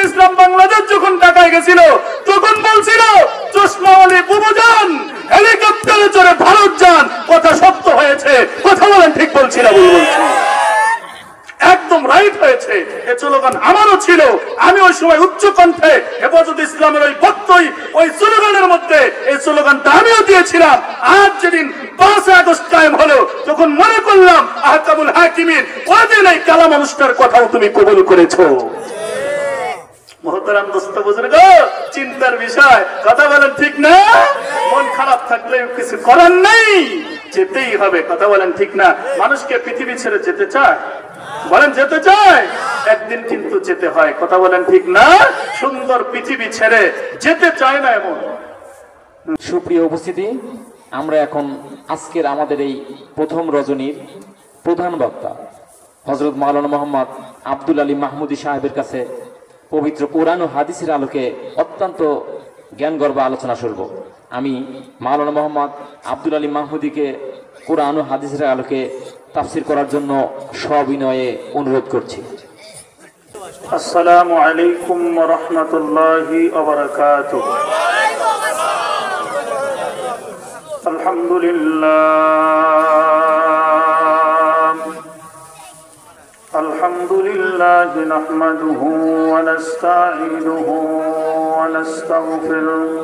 ইসলাম বাংলাদেশ যখন ঢাকায় গেছিল তখন বলছিল চশমা আলী বুবুজান হেলিকপ্টারে চড়ে ভারত যান, কথা সত্য হয়েছে। কথা বলেন ঠিক বলছি না ভুল বলছি? একদম রাইট হয়েছে। এই স্লোগান আমারও ছিল। আমি ওই সময় উচ্চ কণ্ঠে হেফাজত ইসলামের ওই বক্তব্য ওই স্লোগানের মধ্যে এই স্লোগানটা আমিও দিয়েছিলাম। আজ যেদিন 5 আগস্ট কায়েম হলো তখন মনে করলাম আহকামুল হাকিমের ওদিন এই কালা মানুষটার কথাও তুমি কবুল করেছো। মোহতারাম দোস্ত বুজুর্গ, চিন্তার বিষয়। কথা বলেন ঠিক না? মন খারাপ থাকলে কিছু করার নেই, যেতেই হবে। কথা বলেন ঠিক না? মানুষকে পৃথিবী ছেড়ে যেতে চায়? বলেন যেতে চায়? একদিন কিন্তু যেতে হয়। কথা বলেন ঠিক না? সুন্দর পৃথিবী ছেড়ে যেতে চায় না এমন। সুপ্রিয় উপস্থিতি, আমরা এখন আজকের আমাদের এই প্রথম রজনীর প্রধান বক্তা হযরত মাওলানা মোহাম্মদ আব্দুল আলী মাহমুদী সাহেবের কাছে পবিত্র কোরআন ও হাদিসের আলোকে অত্যন্ত জ্ঞানগর্ভ আলোচনা শুনব। আমি মাওলানা মোহাম্মদ আব্দুল আলী মাহমুদীকে কোরআন ও হাদিসের আলোকে তাফসির করার জন্য সবিনয়ে অনুরোধ করছি। আসসালামু আলাইকুম ওয়া রাহমাতুল্লাহি ওয়া বারাকাতুহু। আলহামদুলিল্লাহ নাহমাদুহু ওয়া নাস্তাঈনুহু ওয়া নাস্তাগফিরুহু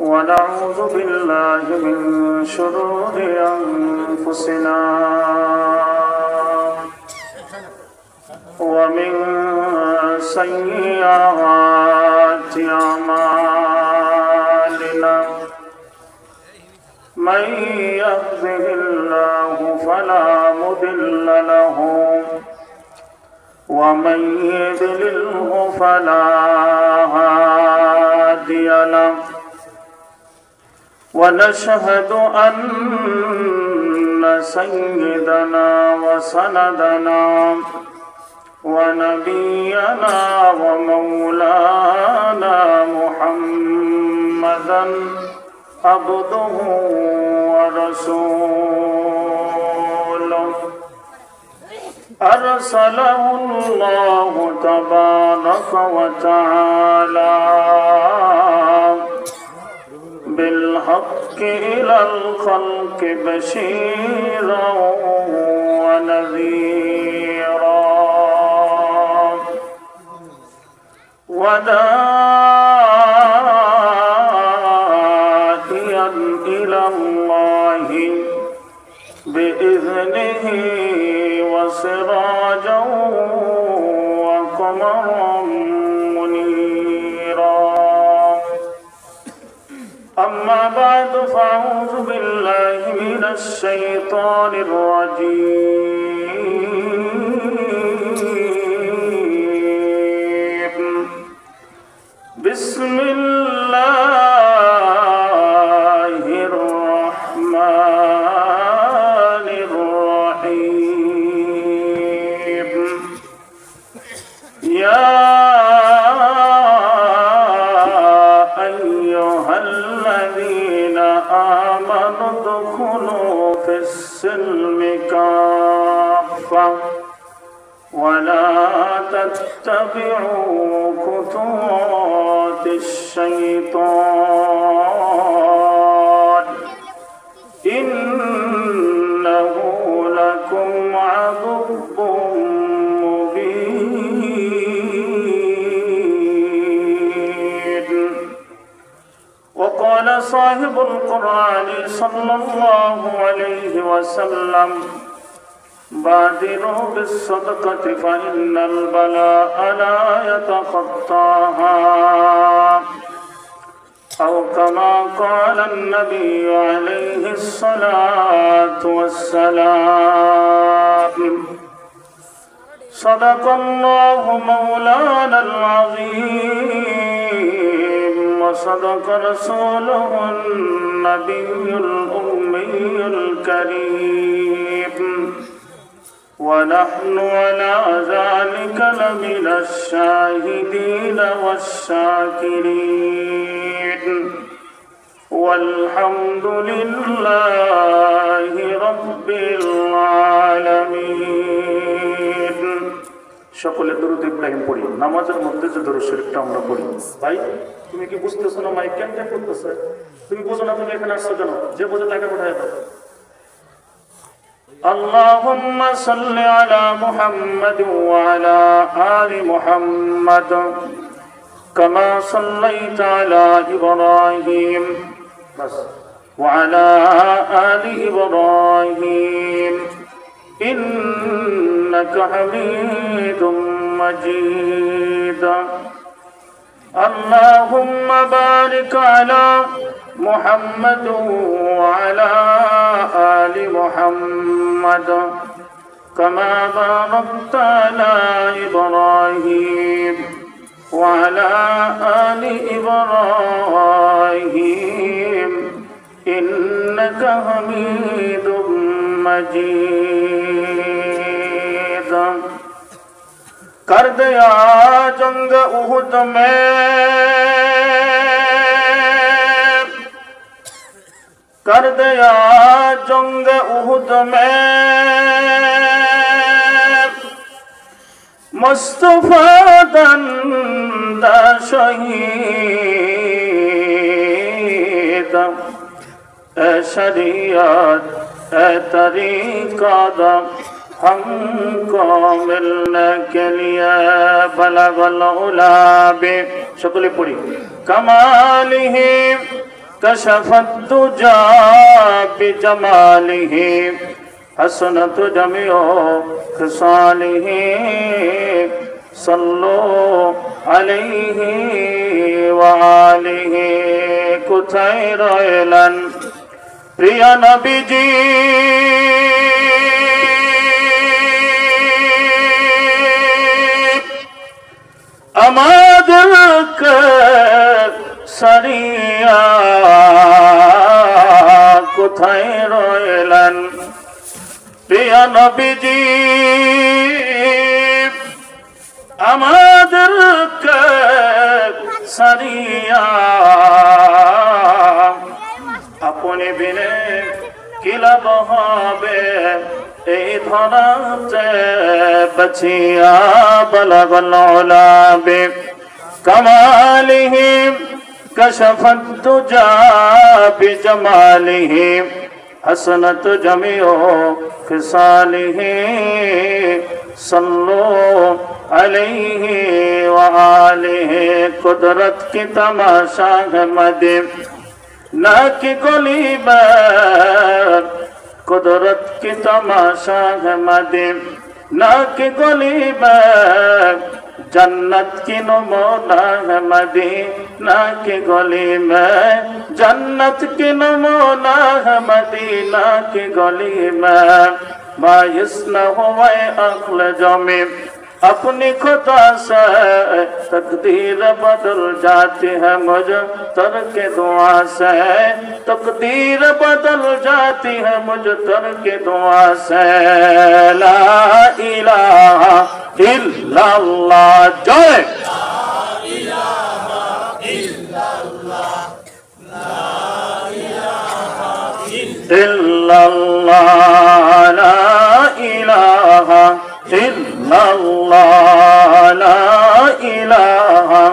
ওয়া নাউযু বিল্লাহি মিন শুরুরি আনফুসিনা ওয়া মিন সাইয়্যাতি আমালিনা من يهده الله فلا مضل له ومن يضلله فلا هادي له ونشهد أن سيدنا وسندنا ونبينا ومولانا محمدا عبده ورسوله أرسله الله تبارك وتعالى بالحق إلى الخلق بشيرا ونذيرا إلى الله بإذنه وسراجا وقمرا منيرا أما بعد فأعوذ بالله من الشيطان الرجيم بسم الله السلم كافة ولا تتبعوا خطوات الشيطان إنه لكم عدو مبين. وقال صاحب القرآن صلى الله عليه وسلم بادروا بالصدقة فإن البلاء لا يتخطاها أو كما قال النبي عليه الصلاة والسلام. صدق الله مولانا العظيم وصدق رسوله النبي الأمي الكريم ونحن على ذلك لمن الشاهدين والشاكرين والحمد لله رب العالمين. সকলে দরুদ ইব্রাহিম পড়ি, নামাজের মধ্যে যে দরুদ শরীফটা আমরা পড়ি। ভাই তুমি কি বুঝতেছো না মাইক কেন করতেছে? তুমি বোঝো না, তুমি এখানে আসছো কেন? যে বোঝে টাকা পাঠায় দাও। اللهم صل على محمد وعلى آل محمد كما صليت على إبراهيم وعلى آل إبراهيم إنك حميد مجيد اللهم بارك على محمد وعلى آل محمد كما باركت على إبراهيم وعلى آل إبراهيم إنك حميد مجيد कर दिया जंग उहुद में, कर दिया जंग उहुद में मुस्तफा दंदा शहीद ए शरीयत ए तरीका हमको मिलने के लिए बलगल उला बे शकले पड़ी कमालिही कशफत दुजा बिजमालिही हसनत जमियो खसालिही सल्लो अलैहि व आलिहि कुथाय रयलन प्रिय नबीजी আমাদেরকে সারিয়া কোথায় রইলেন প্রিয় নবীজি আমাদেরকে সারিয়া আপনি বিনে কি লাভ হবে এই ধরাতে বচিয়া বলগল উলাবে কমালিহি কশফত দুজা বিজমালিহি हसनत जमियो खिसालिही सल्लो अलैहि व आलिहि कुदरत की तमाशा है मदे ना कि गली में कुदरत की तमाशा है मदे ना कि गली में जन्नत की नमूना है मदीना की गली में जन्नत की नमूना है मदीना की गली में मायूस न हुए अक्ल जमी अपनी खुदा से तकदीर बदल जाती है मुझे तर के दुआ से तकदीर बदल जाती है मुझे तर के दुआ से ला इलाहा इल्लल्लाह जय इल्लल्लाह ला इलाहा इल्लल्लाह ला इलाहा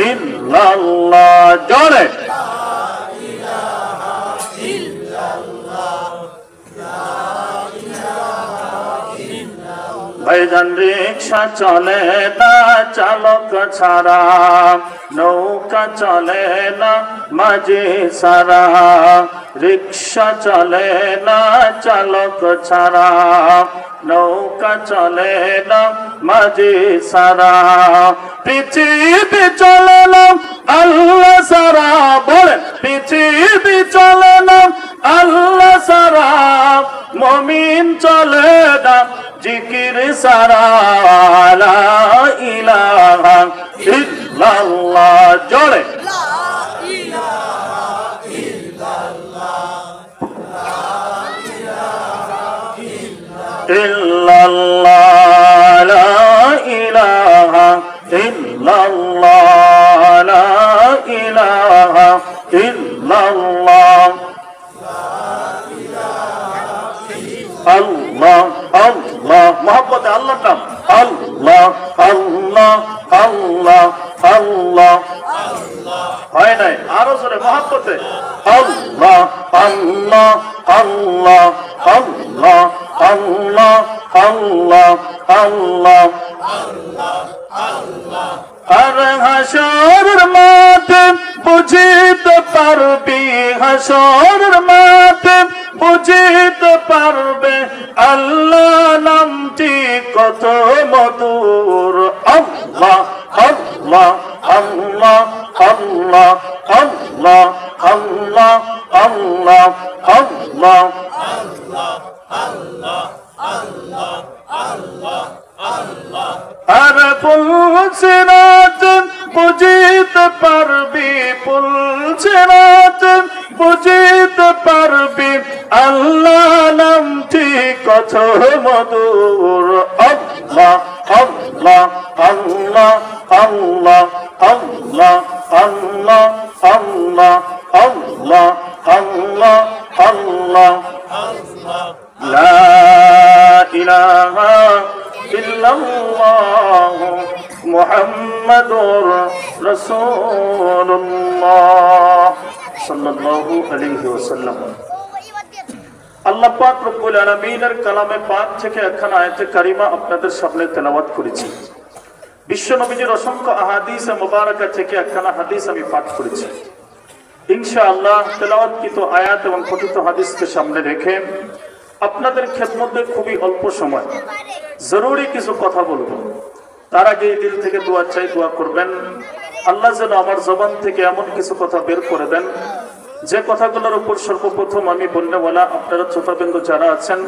इल्लल्लाह जोरे भाईजान रिक्शा चले ना चालक छाड़ा नौका चले ना माझे सारा रिक्शा चले ना चालक छाड़ा नौका चले ना माझे सारा पृथ्वी चले ना अल्लाह सारा बोले पृथ्वी चले ना अल्लाह सारा मोमिन चले ना जिकिर सारा ला इलाहा इल्लल्लाह जोड़े इल्लल्लाह ला इलाहा इल्लल्लाह ला इलाहा इल्लल्लाह अल्लाह अल्लाह मोहब्बत अल्लाह नाम अल्लाह আল্লাহ আল্লাহ আল্লাহ হয় নাই, আরো জোরে মহব্বতে আল্লাহ আল্লাহ আল্লাহ আল্লাহ আল্লাহ আল্লাহ আল্লাহ আর হাসরের মাঠে বুঝিতে পারবি, হাসরের মাঠে বুঝিতে পারবে আল্লাহ নামটি কত মধুর। আল্লাহ আল্লাহ আল্লাহ আল্লাহ আল্লাহ আল্লাহ আল্লাহ আল্লাহ আর পুলসিরাত বুঝিতে পারবি, পুলসিরাত বুঝিতে পারবি আল্লাহ নামটি কত মধুর। আল্লাহ আল্লাহ আল্লাহ আল্লাহ আল্লাহ আল্লাহ আল্লাহ আল্লাহ আল্লাহ আল্লাহ লা ইলাহা ইল্লাল্লাহ মুহাম্মাদুর রাসূলুল্লাহ সাল্লাল্লাহু আলাইহি ওয়াসাল্লাম। আল্লাহ পাক রব্বুল আলামিনের কালামে পাক থেকে একখানা আয়াতে কারিমা আপনাদের সামনে তেলাওয়াত করেছি। বিশ্ব নবীজির অসংখ্য আহাদিস মুবারাকা থেকে একখানা হাদিস আমি পাঠ করেছি। ইনশাআল্লাহ তেলাওয়াতকৃত আয়াত এবং কথিত হাদিসকে সামনে রেখে আপনাদের খেদমতে খুবই অল্প সময় জরুরি কিছু কথা বলবো। তার আগে দিল থেকে দোয়া চাই, দোয়া করবেন আল্লাহ যেন আমার জবান থেকে এমন কিছু কথা বের করে দেন যে কথাগুলোর উপর সর্বপ্রথম আমি বলনেওয়ালা আপনারা শ্রোতাবৃন্দ যারা আছেন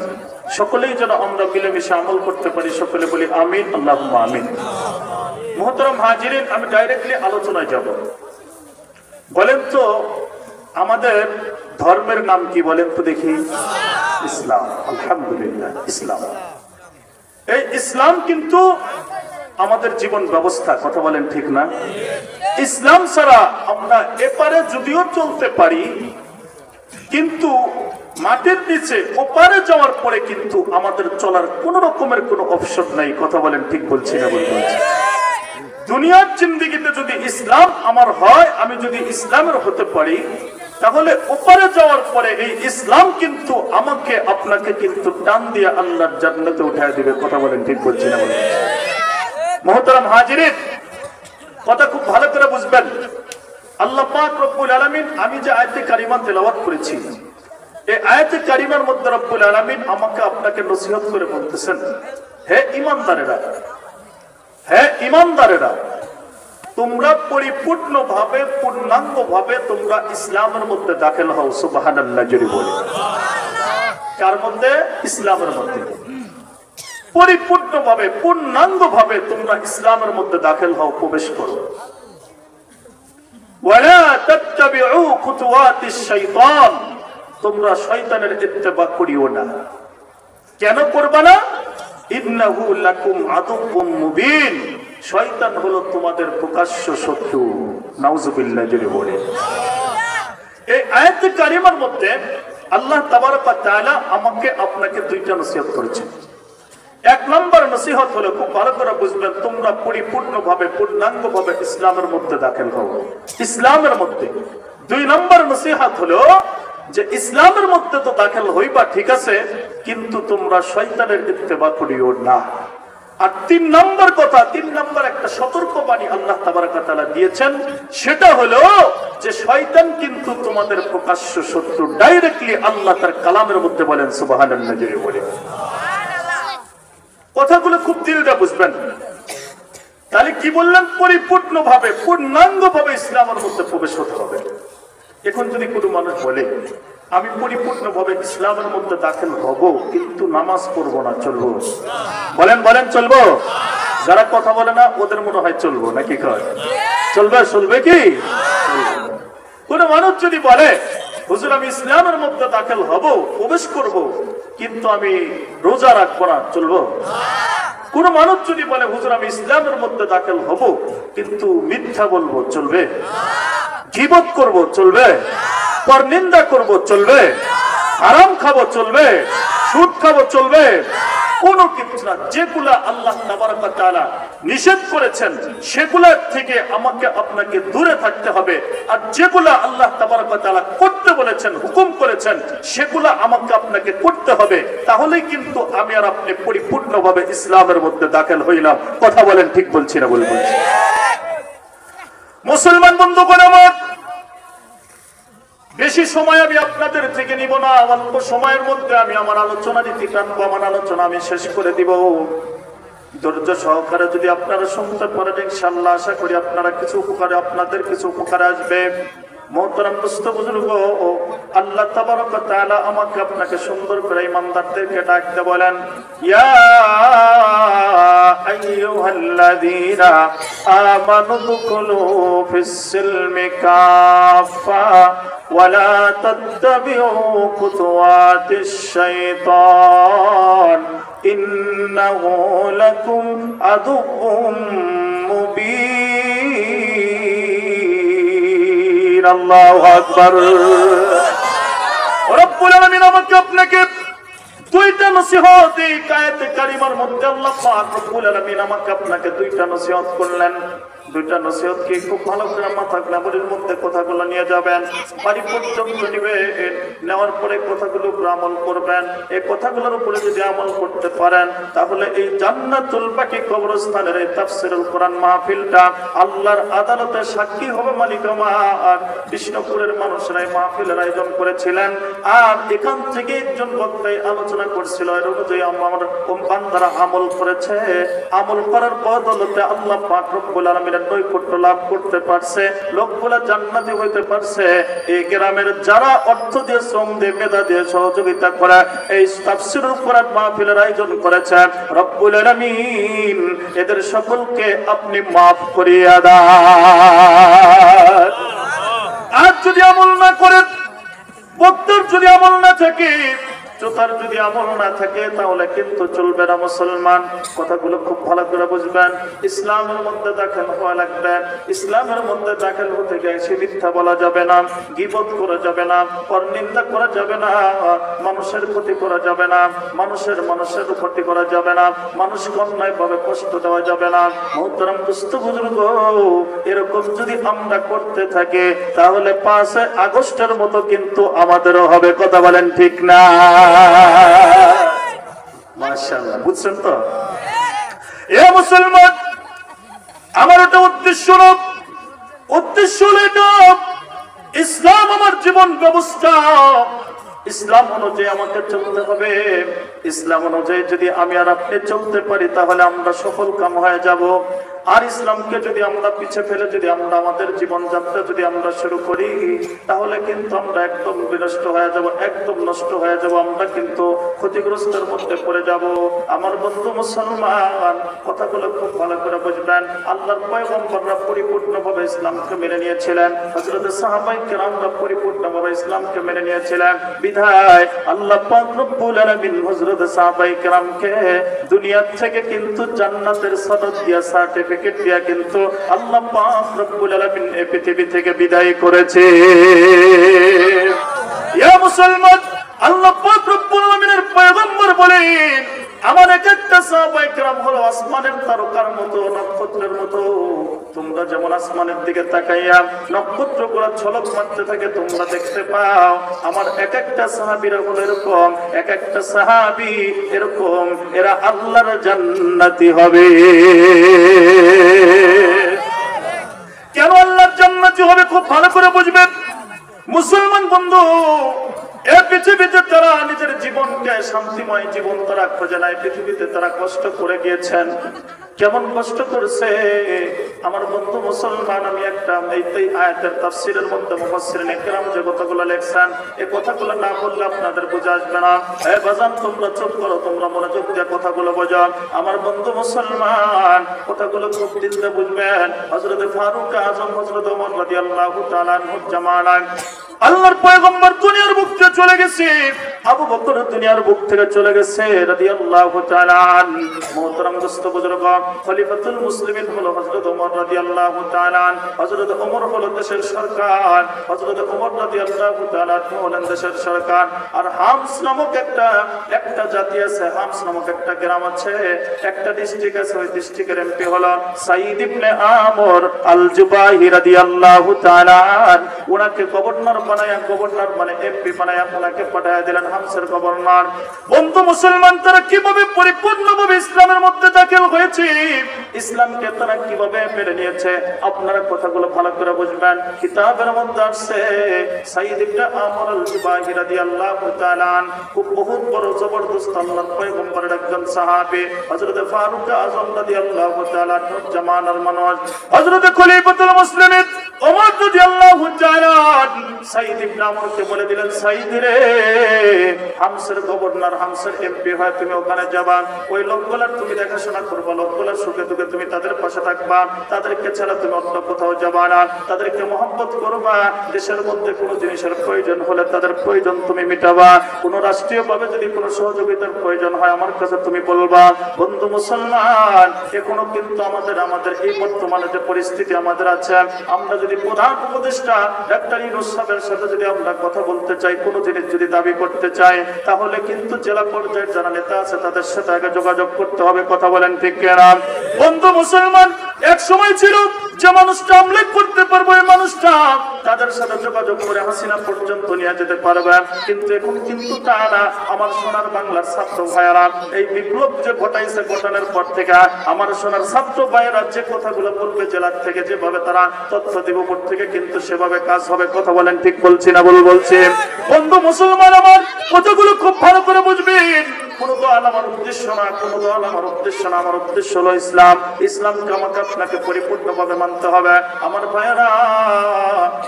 সকলেই যেন আমরা মিলেমিশে আমল করতে পারি। সকলে বলি আমিন, আল্লাহুম্মা আমিন। মুহতারাম হাজিরিন, আমি ডাইরেক্টলি আলোচনায় যাব। বলেন তো আমাদের ধর্মের নাম কি বলেন তো দেখি? ইসলাম। আলহামদুলিল্লাহ, ইসলাম। এই ইসলাম কিন্তু আমাদের জীবন ব্যবস্থা, কথা বলেন ঠিক না? ইসলাম ছাড়া আমরা এপারে যদিও চলতে পারি কিন্তু মাটির নিচে ওপারে যাওয়ার পরে কিন্তু আমাদের চলার কোন রকমের কোনো অপশন নাই, কথা বলেন ঠিক বলছি না? বলছি দুনিয়ার জিন্দেগিতে যদি ইসলাম আমার হয়, আমি যদি ইসলামের হতে পারি, তাহলে ওপারে যাওয়ার পরে এই ইসলাম কিন্তু আমাকে আপনাকে কিন্তু টান দিয়ে আল্লাহর জান্নাতে উঠায় দিবে, কথা বলেন ঠিক বলছি না? বলেন মুহতারাম হাজিরিন, কথা খুব ভালো করে বুঝবেন। আল্লাহ পাক রব্বুল আলামিন আমি যে আয়াতে কারিমা তেলাওয়াত করেছি, এই আয়াতে কারিমার মধ্যে রব্বুল আলামিন আমাকে আপনাকে নসিহত করে বলতেছেন, হে ঈমানদারেরা, হে ঈমানদারেরা, তোমরা পরিপূর্ণভাবে পূর্ণাঙ্গভাবে তোমরা ইসলামের মধ্যে দাখিল হও। সুবহানাল্লাহ জোরে বলি। কার মধ্যে? ইসলামের মধ্যে। পরিপূর্ণভাবে পূর্ণাঙ্গভাবে তোমরা ইসলামের মধ্যে দাখিল হও, প্রবেশ করো। ওয়ালা তাত্তাবিউ খুতুওয়াতিশ শাইতান, তোমরা শয়তানের ইত্তেবা করিও না। কেন করবা না? ইন্নাহু লাকুম আদুউম মুবিন, শয়তান হলো তোমাদের প্রকাশ্য শত্রু। নাউজুবিল্লাহ জোরে বলে। এই আয়াতে কারিমার মধ্যে আল্লাহ তাবারক ওয়া তাআলা আমাকে আপনাকে দুইটা নসিহত করেছেন। এক নম্বর নসিহত হলো, খুব ভালো করে বুঝবেন, তোমরা পরিপূর্ণভাবে পূর্ণাঙ্গভাবে ইসলামের মধ্যে দাখিল হও, ইসলামের মধ্যে। দুই নম্বর নসিহত হলো যে ইসলামের মধ্যে তো দাখিল হইবা ঠিক আছে, কিন্তু তোমরা শয়তানের ইত্তেবা করিও না। আর তিন নম্বর কথা, তিন নম্বর একটা সতর্কবাণী আল্লাহ তাবারক ওয়া তাআলা দিয়েছেন, সেটা হলো যে শয়তান কিন্তু তোমাদের প্রকাশ্য শত্রু। ডাইরেক্টলি আল্লাহ তার কালামের মধ্যে বলেন, সুবহানাল্লাহ জোরে বলে। কথাগুলো খুব দিলটা বুঝবেন। তাহলে কি বললেন? পরিপূর্ণভাবে পূর্ণাঙ্গভাবে ইসলামের মধ্যে প্রবেশ হতে হবে। এখন যদি কোনো মানুষ বলে আমি পরিপূর্ণভাবে ইসলামের মধ্যে দাখিল হব কিন্তু নামাজ পড়বো না, চলবো? বলেন বলেন, চলবো? যারা কথা বলে না ওদের মনে হয় চলবো, নাকি কয় চলবে? চলবে কি? কোন মানুষ যদি বলে হুজুর আমি ইসলামের মধ্যে দাখিল হব, প্রবেশ করব, কিন্তু আমি রোজা রাখবো না, চলবো? কোন মানুষ যদি বলে হুজুর আমি ইসলামের মধ্যে দাখিল হব কিন্তু মিথ্যা বলবো, চলবে? গীবত করব, চলবে? পরনিন্দা করব, চলবে? হারাম খাবো, চলবে? সুদ খাবো, চলবে? কোনো কিছু না। যেগুলা আল্লাহ তাবারক ওয়া তাআলা নিষেধ করেছেন সেগুলা থেকে আমাকে আপনাকে দূরে থাকতে হবে, আর যেগুলা আল্লাহ তাবারক ওয়া তাআলা করতে বলেছেন, হুকুম করেছেন, সেগুলা আমাকে আপনাকে করতে হবে। তাহলেই কিন্তু আমি আর আপনি পরিপূর্ণভাবে ইসলামের মধ্যে দাখিল হইলাম। কথা বলেন ঠিক বলছি না ভুল বলছি? মুসলমান বন্ধুগণ আমার, বেশি সময় আমি আপনাদের থেকে নিব না। অল্প সময়ের মধ্যে আমি আমার আলোচনা নীতি টানবো, আমার আলোচনা আমি শেষ করে দিব। ধৈর্য সহকারে যদি আপনারা শুনতে পারেন, ইনশাআল্লাহ আশা করি আপনারা আপনাদের কিছু উপকারে আসবে। মোহতারাম দোস্ত বুজুর্গ, আল্লাহ তাবারক ওয়া তাআলা আমাকে আপনাকে সুন্দর করে ইমানদারদেরকে ডাকতে বলেন, ইয়া আইয়ুহাল্লাযীনা আমানু দুখুলু ফিস-সিলমি কাফা ওয়া লা তাত্তাবিউ খুতুওয়াতিশ শাইতান ইন্নাহু লাকুম আদুউম মুবিন। আল্লাহু আকবার। রব্বুল আলামিন আমাকে আপনাকে দুইটা নসিহত এই আয়াতে কারিমার মধ্যে আল্লাহ পাক রব্বুল আলামিন আমাকে আপনাকে দুইটা নসিহত করলেন। দুইটা নসিহত কি খুব ভালো করে মাথা গ্রামের মধ্যে কথাগুলো নিয়ে যাবেন, বাড়ি পর্যন্ত নিবেন, নেওয়ার পরে কথাগুলো আমল করবেন। এই কথাগুলোর উপরে যদি আমল করতে পারেন তাহলে এই জান্নাতুল বাকি কবরস্থানের এই তাফসীরুল কোরআন মাহফিলটা আল্লাহর আদালতে সাক্ষী হবে। মালিক আমার বিষ্ণুপুরের মানুষরা এই মাহফিলের আয়োজন করেছিলেন, আর এখান থেকে একজন বক্তাই আলোচনা করছিল, এর অনুযায়ী আমার বান্দারা আমল করেছে। আমল করার বদলতে আল্লাহ পাক রব্বুল আলামিন নৈকট্য লাভ করতে পারছে, লোকগুলা জান্নাতি হইতে পারছে। এই গ্রামের যারা অর্থ দিয়ে, শ্রম দিয়ে, মেধা দিয়ে সহযোগিতা করে এই তাফসীরুল কোরআন মাহফিলের আয়োজন করেছে, রব্বুল আলামিন এদের সকলকে আপনি মাফ করিয়া দেন। আর যদি আমল না করেন, বক্তার যদি আমল না থাকে, শ্রোতার যদি আমল না থাকে, তাহলে কিন্তু চলবে না। মুসলমান, কথাগুলো খুব ভালো করে বুঝবেন। ইসলামের মধ্যে দাখিল হওয়া লাগবে। ইসলামের মধ্যে দাখিল হতে গিয়ে সে মিথ্যা বলা যাবে না, গীবত করা যাবে না, পরনিন্দা করা যাবে না, মানুষের ক্ষতি করা যাবে না, মানুষের ক্ষতি করা যাবে না, মানুষকে অন্যায়ভাবে কষ্ট দেওয়া যাবে না। মুহতারাম দোস্ত বুজুর্গ, এরকম যদি আমরা করতে থাকি তাহলে 5 আগস্টের মতো কিন্তু আমাদেরও হবে। কথা বলেন ঠিক না? মাশাআল্লাহ, বুঝছেন তো? এ মুসলমান, আমার একটা উদ্দেশ্য হলো এটা, ইসলাম আমার জীবন ব্যবস্থা। ইসলাম অনুযায়ী আমাকে চলতে হবে। ইসলাম অনুযায়ী যদি আমি আর আপনি চলতে পারি তাহলে আমরা সফল কাম হয়ে যাব। আর ইসলামকে যদি আমরা পিছে ফেলে যদি আমরা আমাদের জীবনযাত্রা যদি আমরা শুরু করি তাহলে কিন্তু আমরা একদম বিনষ্ট হয়ে যাব, একদম নষ্ট হয়ে যাব, আমরা কিন্তু ক্ষতিগ্রস্তের মধ্যে পড়ে যাব। আমার বন্ধু মুসলমান, কথাগুলো খুব ভালো করে বুঝবেন। আল্লাহর পয়গম্বররা পরিপূর্ণভাবে ইসলামকে মেনে নিয়েছিলেন, হযরত সাহাবায়ে কেরামরা পরিপূর্ণভাবে ইসলামকে মেনে নিয়েছিলেন। বিধায় আল্লাহ পাক রব্বুল আলামিন হযরত সাহাবায়ে কেরামকে দুনিয়া থেকে কিন্তু জান্নাতের সনদ দিয়া, সার্টিফিকেট দিয়া কিন্তু আল্লাহ পাক রব্বুল আলামিন এই পৃথিবী থেকে বিদায় করেছে। ইয়া মুসলমান, আল্লাহ পাক রব্বুল আলামিনের পয়গম্বর বলেন, আমার একটা সাহাবায়ে কেরাম হলো আসমানের তারকার মতো, নক্ষত্রের মতো। তোমরা যেমন আসমানের দিকে তাকাইয়া নক্ষত্রগুলো ঝলক মারতে থাকে তোমরা দেখতে পাও, আমার একটা সাহাবীরা হলো এরকম, একটা সাহাবী এরকম, এরা আল্লাহর জান্নাতি হবে। কেন আল্লাহর জান্নাতি হবে খুব ভালো করে বুঝবেন মুসলমান বন্ধু। এই পৃথিবীতে তারা নিজের জীবনকে শান্তিময় জীবন তারা খোঁজে নাই, পৃথিবীতে তারা কষ্ট করে গিয়েছেন। কেমন কষ্ট করছে আমার বন্ধু মুসলমান, আমি একটা এই আয়াতের তাফসীরের মধ্যে মুফাসসিরিন ইকরাম যে কথাগুলো লেখছেন, এই কথাগুলো না বললে আপনাদের বোঝা আসবে না। এই বাজান, তোমরা চুপ করো, তোমরা মনোযোগ দিয়ে কথাগুলো বোঝো। আমার বন্ধু মুসলমান, কথাগুলো খুব দিল দিয়ে বুঝবেন। হযরত ফারুক আযম, হযরত ওমর রাদিয়াল্লাহু তাআলা আনহু জামানায় আল্লাহর পয়গম্বর দুনিয়ার বুক থেকে চলে গেছে, আবু বকর দুনিয়ার বুক থেকে চলে গেছে রাদিয়াল্লাহু তাআলা আন। মুহতারাম দোস্ত বুজুর্গ, খলিফাতুল মুসলিমিন হলো হযরত ওমর রাদিয়াল্লাহু তাআলা আন। হযরত ওমর হলো দেশের সরকার, হযরত ওমর রাদিয়াল্লাহু তাআলা হলেন দেশের সরকার। আর হামস নামক একটা জাতি আছে, হামস নামক একটা গ্রাম আছে, একটা ডিস্ট্রিক্ট আছে, ওই ডিস্ট্রিক্টের এমপি হলো সাইদ ইবনে আমর আল জুবাহি রাদিয়াল্লাহু তাআলা আন। ওনাকে গভর্নর বানায়া, গভর্নর মানে এমপি বানায়া ওনাকে পাঠায় দিলেন হামসের গভর্নর। বন্ধু মুসলমান, তারা কিভাবে পরিপূর্ণভাবে ইসলামের মধ্যে দাখিল হয়েছে, ইসলামকে তারা কিভাবে মেনে নিয়েছে, আপনারা কথাগুলো ভালো করে বুঝবেন। কিতাবের মধ্যে আছে সাইদ ইবনে আমর আল জুবাহি রাদিয়াল্লাহু তাআলা আন খুব বহুত বড় জবরদস্ত আল্লাহর পয়গম্বরের একজন সাহাবী। হযরত ফারুক আযম রাদিয়াল্লাহু তাআলা জামানার মানুষ, হযরত খলিফাতুল মুসলিমিন ওমর রাদিয়াল্লাহু তাআলা সাইদ ইবনে আমরকে বলে দিলেন, সাইদ রে, হামসের গভর্নর, হামসের এমপি হয়, তুমি ওখানে যাবা, ওই লোকগুলার তুমি দেখাশোনা করবা, লোকগুলার সুখে দুঃখে তুমি তাদের পাশে থাকবা, তাদেরকে ছাড়া তুমি অন্য কোথাও যাবা না, তাদেরকে মহব্বত করবা, দেশের মধ্যে কোনো জিনিসের প্রয়োজন হলে তাদের প্রয়োজন তুমি মিটাবা, কোনো রাষ্ট্রীয়ভাবে যদি কোনো সহযোগিতার প্রয়োজন হয় আমার কাছে তুমি বলবা। বন্ধু মুসলমান, এখনো কিন্তু আমাদের এই বর্তমানে যে পরিস্থিতি আমাদের আছে, আমরা যদি প্রধান উপদেষ্টা ডাক্তার ইউনূস সাহেবের সাথে যদি আমরা কথা বলতে চাই, কোনো জিনিস যদি দাবি করতে চাই, তাহলে কিন্তু জেলা পর্যায়ের যারা নেতা আছে তাদের সাথে আগে যোগাযোগ করতে হবে। কথা বলেন ঠিক কিনা? বন্ধু মুসলমান, এক সময় ছিল যে মানুষটা আমলেক করতে পারবো, এই মানুষটা তাদের সাথে যোগাযোগ করে হাসিনা পর্যন্ত নিয়ে যেতে পারবে, কিন্তু এখন কিন্তু তারা আমার সোনার বাংলার ছাত্র ভাইয়েরা এই বিপ্লব যে ঘটাইছে, ঘটানোর পর থেকে আমার সোনার ছাত্র ভাইয়েরা যে কথাগুলো বলবে জেলার থেকে, যেভাবে তারা তথ্য দিব উপর থেকে কিন্তু সেভাবে কাজ হবে। কথা বলেন ঠিক বলছি না ভুল বলছি? বন্ধু মুসলমান, আমার কথাগুলো খুব ভালো করে বুঝবেন। কোন দল আমার উদ্দেশ্য না, কোন দল আমার উদ্দেশ্য না, আমার উদ্দেশ্য হলো ইসলাম। ইসলামকে আমাকে আপনাকে পরিপূর্ণভাবে মানতে হবে। আমার ভাইয়েরা,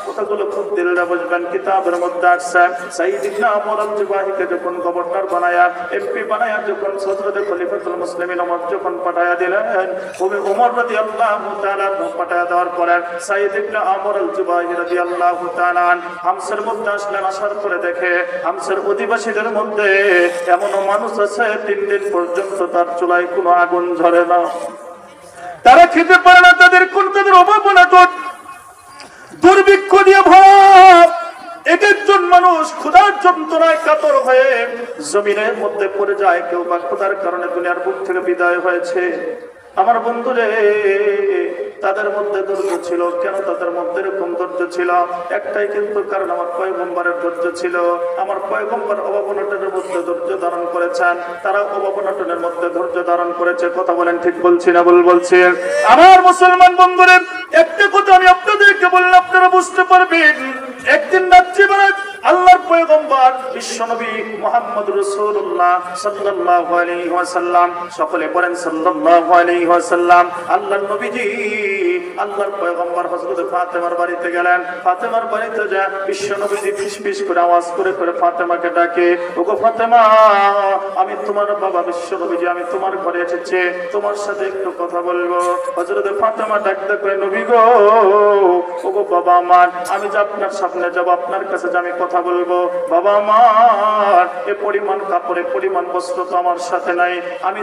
কথাগুলো খুব দিলরা বুঝবেন। কিতাবের মধ্যে আসছে সাইদ ইবনে আমর আল জুবাহিকে যখন গভর্নর বানায়া, এমপি বানায়া, যখন হযরত খলিফাতুল মুসলিমিন ওমর যখন পাঠায়া দিলেন, ওমর রাদিয়াল্লাহু তাআলা পাঠায়া দেওয়ার পরে সাইদ ইবনে আমর আল জুবাহি রাদিয়াল্লাহু তাআলা হামসের মধ্যে আসলেন। আসার পরে দেখে হামসের অধিবাসীদের মধ্যে এমনও মানুষ আছে 3 দিন পর্যন্ত তার চুলায় কোনো আগুন ঝরে না, তারা খেতে পারে না, তাদের অভাব অনাটন, দুর্ভিক্ষ দিয়ে ভাব। এক একজন মানুষ ক্ষুধার যন্ত্রণায় কাতর হয়ে জমিনের মধ্যে পড়ে যায়, কেউ বা ক্ষুধার কারণে দুনিয়ার বুক থেকে বিদায় হয়েছে। আমার বন্ধুরে, তাদের মধ্যে ধৈর্য ছিল। কেন তাদের মধ্যে এরকম ধৈর্য ছিল? একটাই কিন্তু কারণ, আমার পয়গম্বরের ধৈর্য ছিল। আমার পয়গম্বর অভাব অনটনের মধ্যে ধৈর্য ধারণ করেছেন, তারা অভাব অনটনের মধ্যে ধৈর্য ধারণ করেছে। কথা বলেন ঠিক বলছি না ভুল বলছি? আমার মুসলমান বন্ধুরে, একটা কথা আমি আপনাদেরকে বললে আপনারা বুঝতে পারবেন। একদিন রাত্রিবেলা আল্লাহর পয়গম্বর বিশ্বনবী মুহাম্মদ রাসূলুল্লাহ সাল্লাল্লাহু আলাইহি ওয়াসাল্লাম, সকলে বলেন সাল্লাল্লাহু আলাইহি ওয়াসাল্লাম, আল্লাহর নবীজি আল্লাহর পয়গম্বর হযরত ফাতেমার বাড়িতে গেলেন। ফাতেমার বাড়িতে যা বিশ্বনবীজি ফিসফিস করে আওয়াজ করে করে ফাতেমাকে ডাকে, ওগো ফাতেমা, আমি তোমার বাবা বিশ্বনবীজি, আমি তোমার ঘরে এসেছি, তোমার সাথে একটু কথা বলবো। হযরত ফাতেমা ডাকতে করে, নবী গো, ওগো বাবা আমার, আমি যে আপনার সামনে যাব, আপনার কাছে যে আমি কথা বলবো, বাবা আমার এ পরিমাণ কাপড়, এ পরিমাণ বস্ত্র তো আমার সাথে নাই, আমি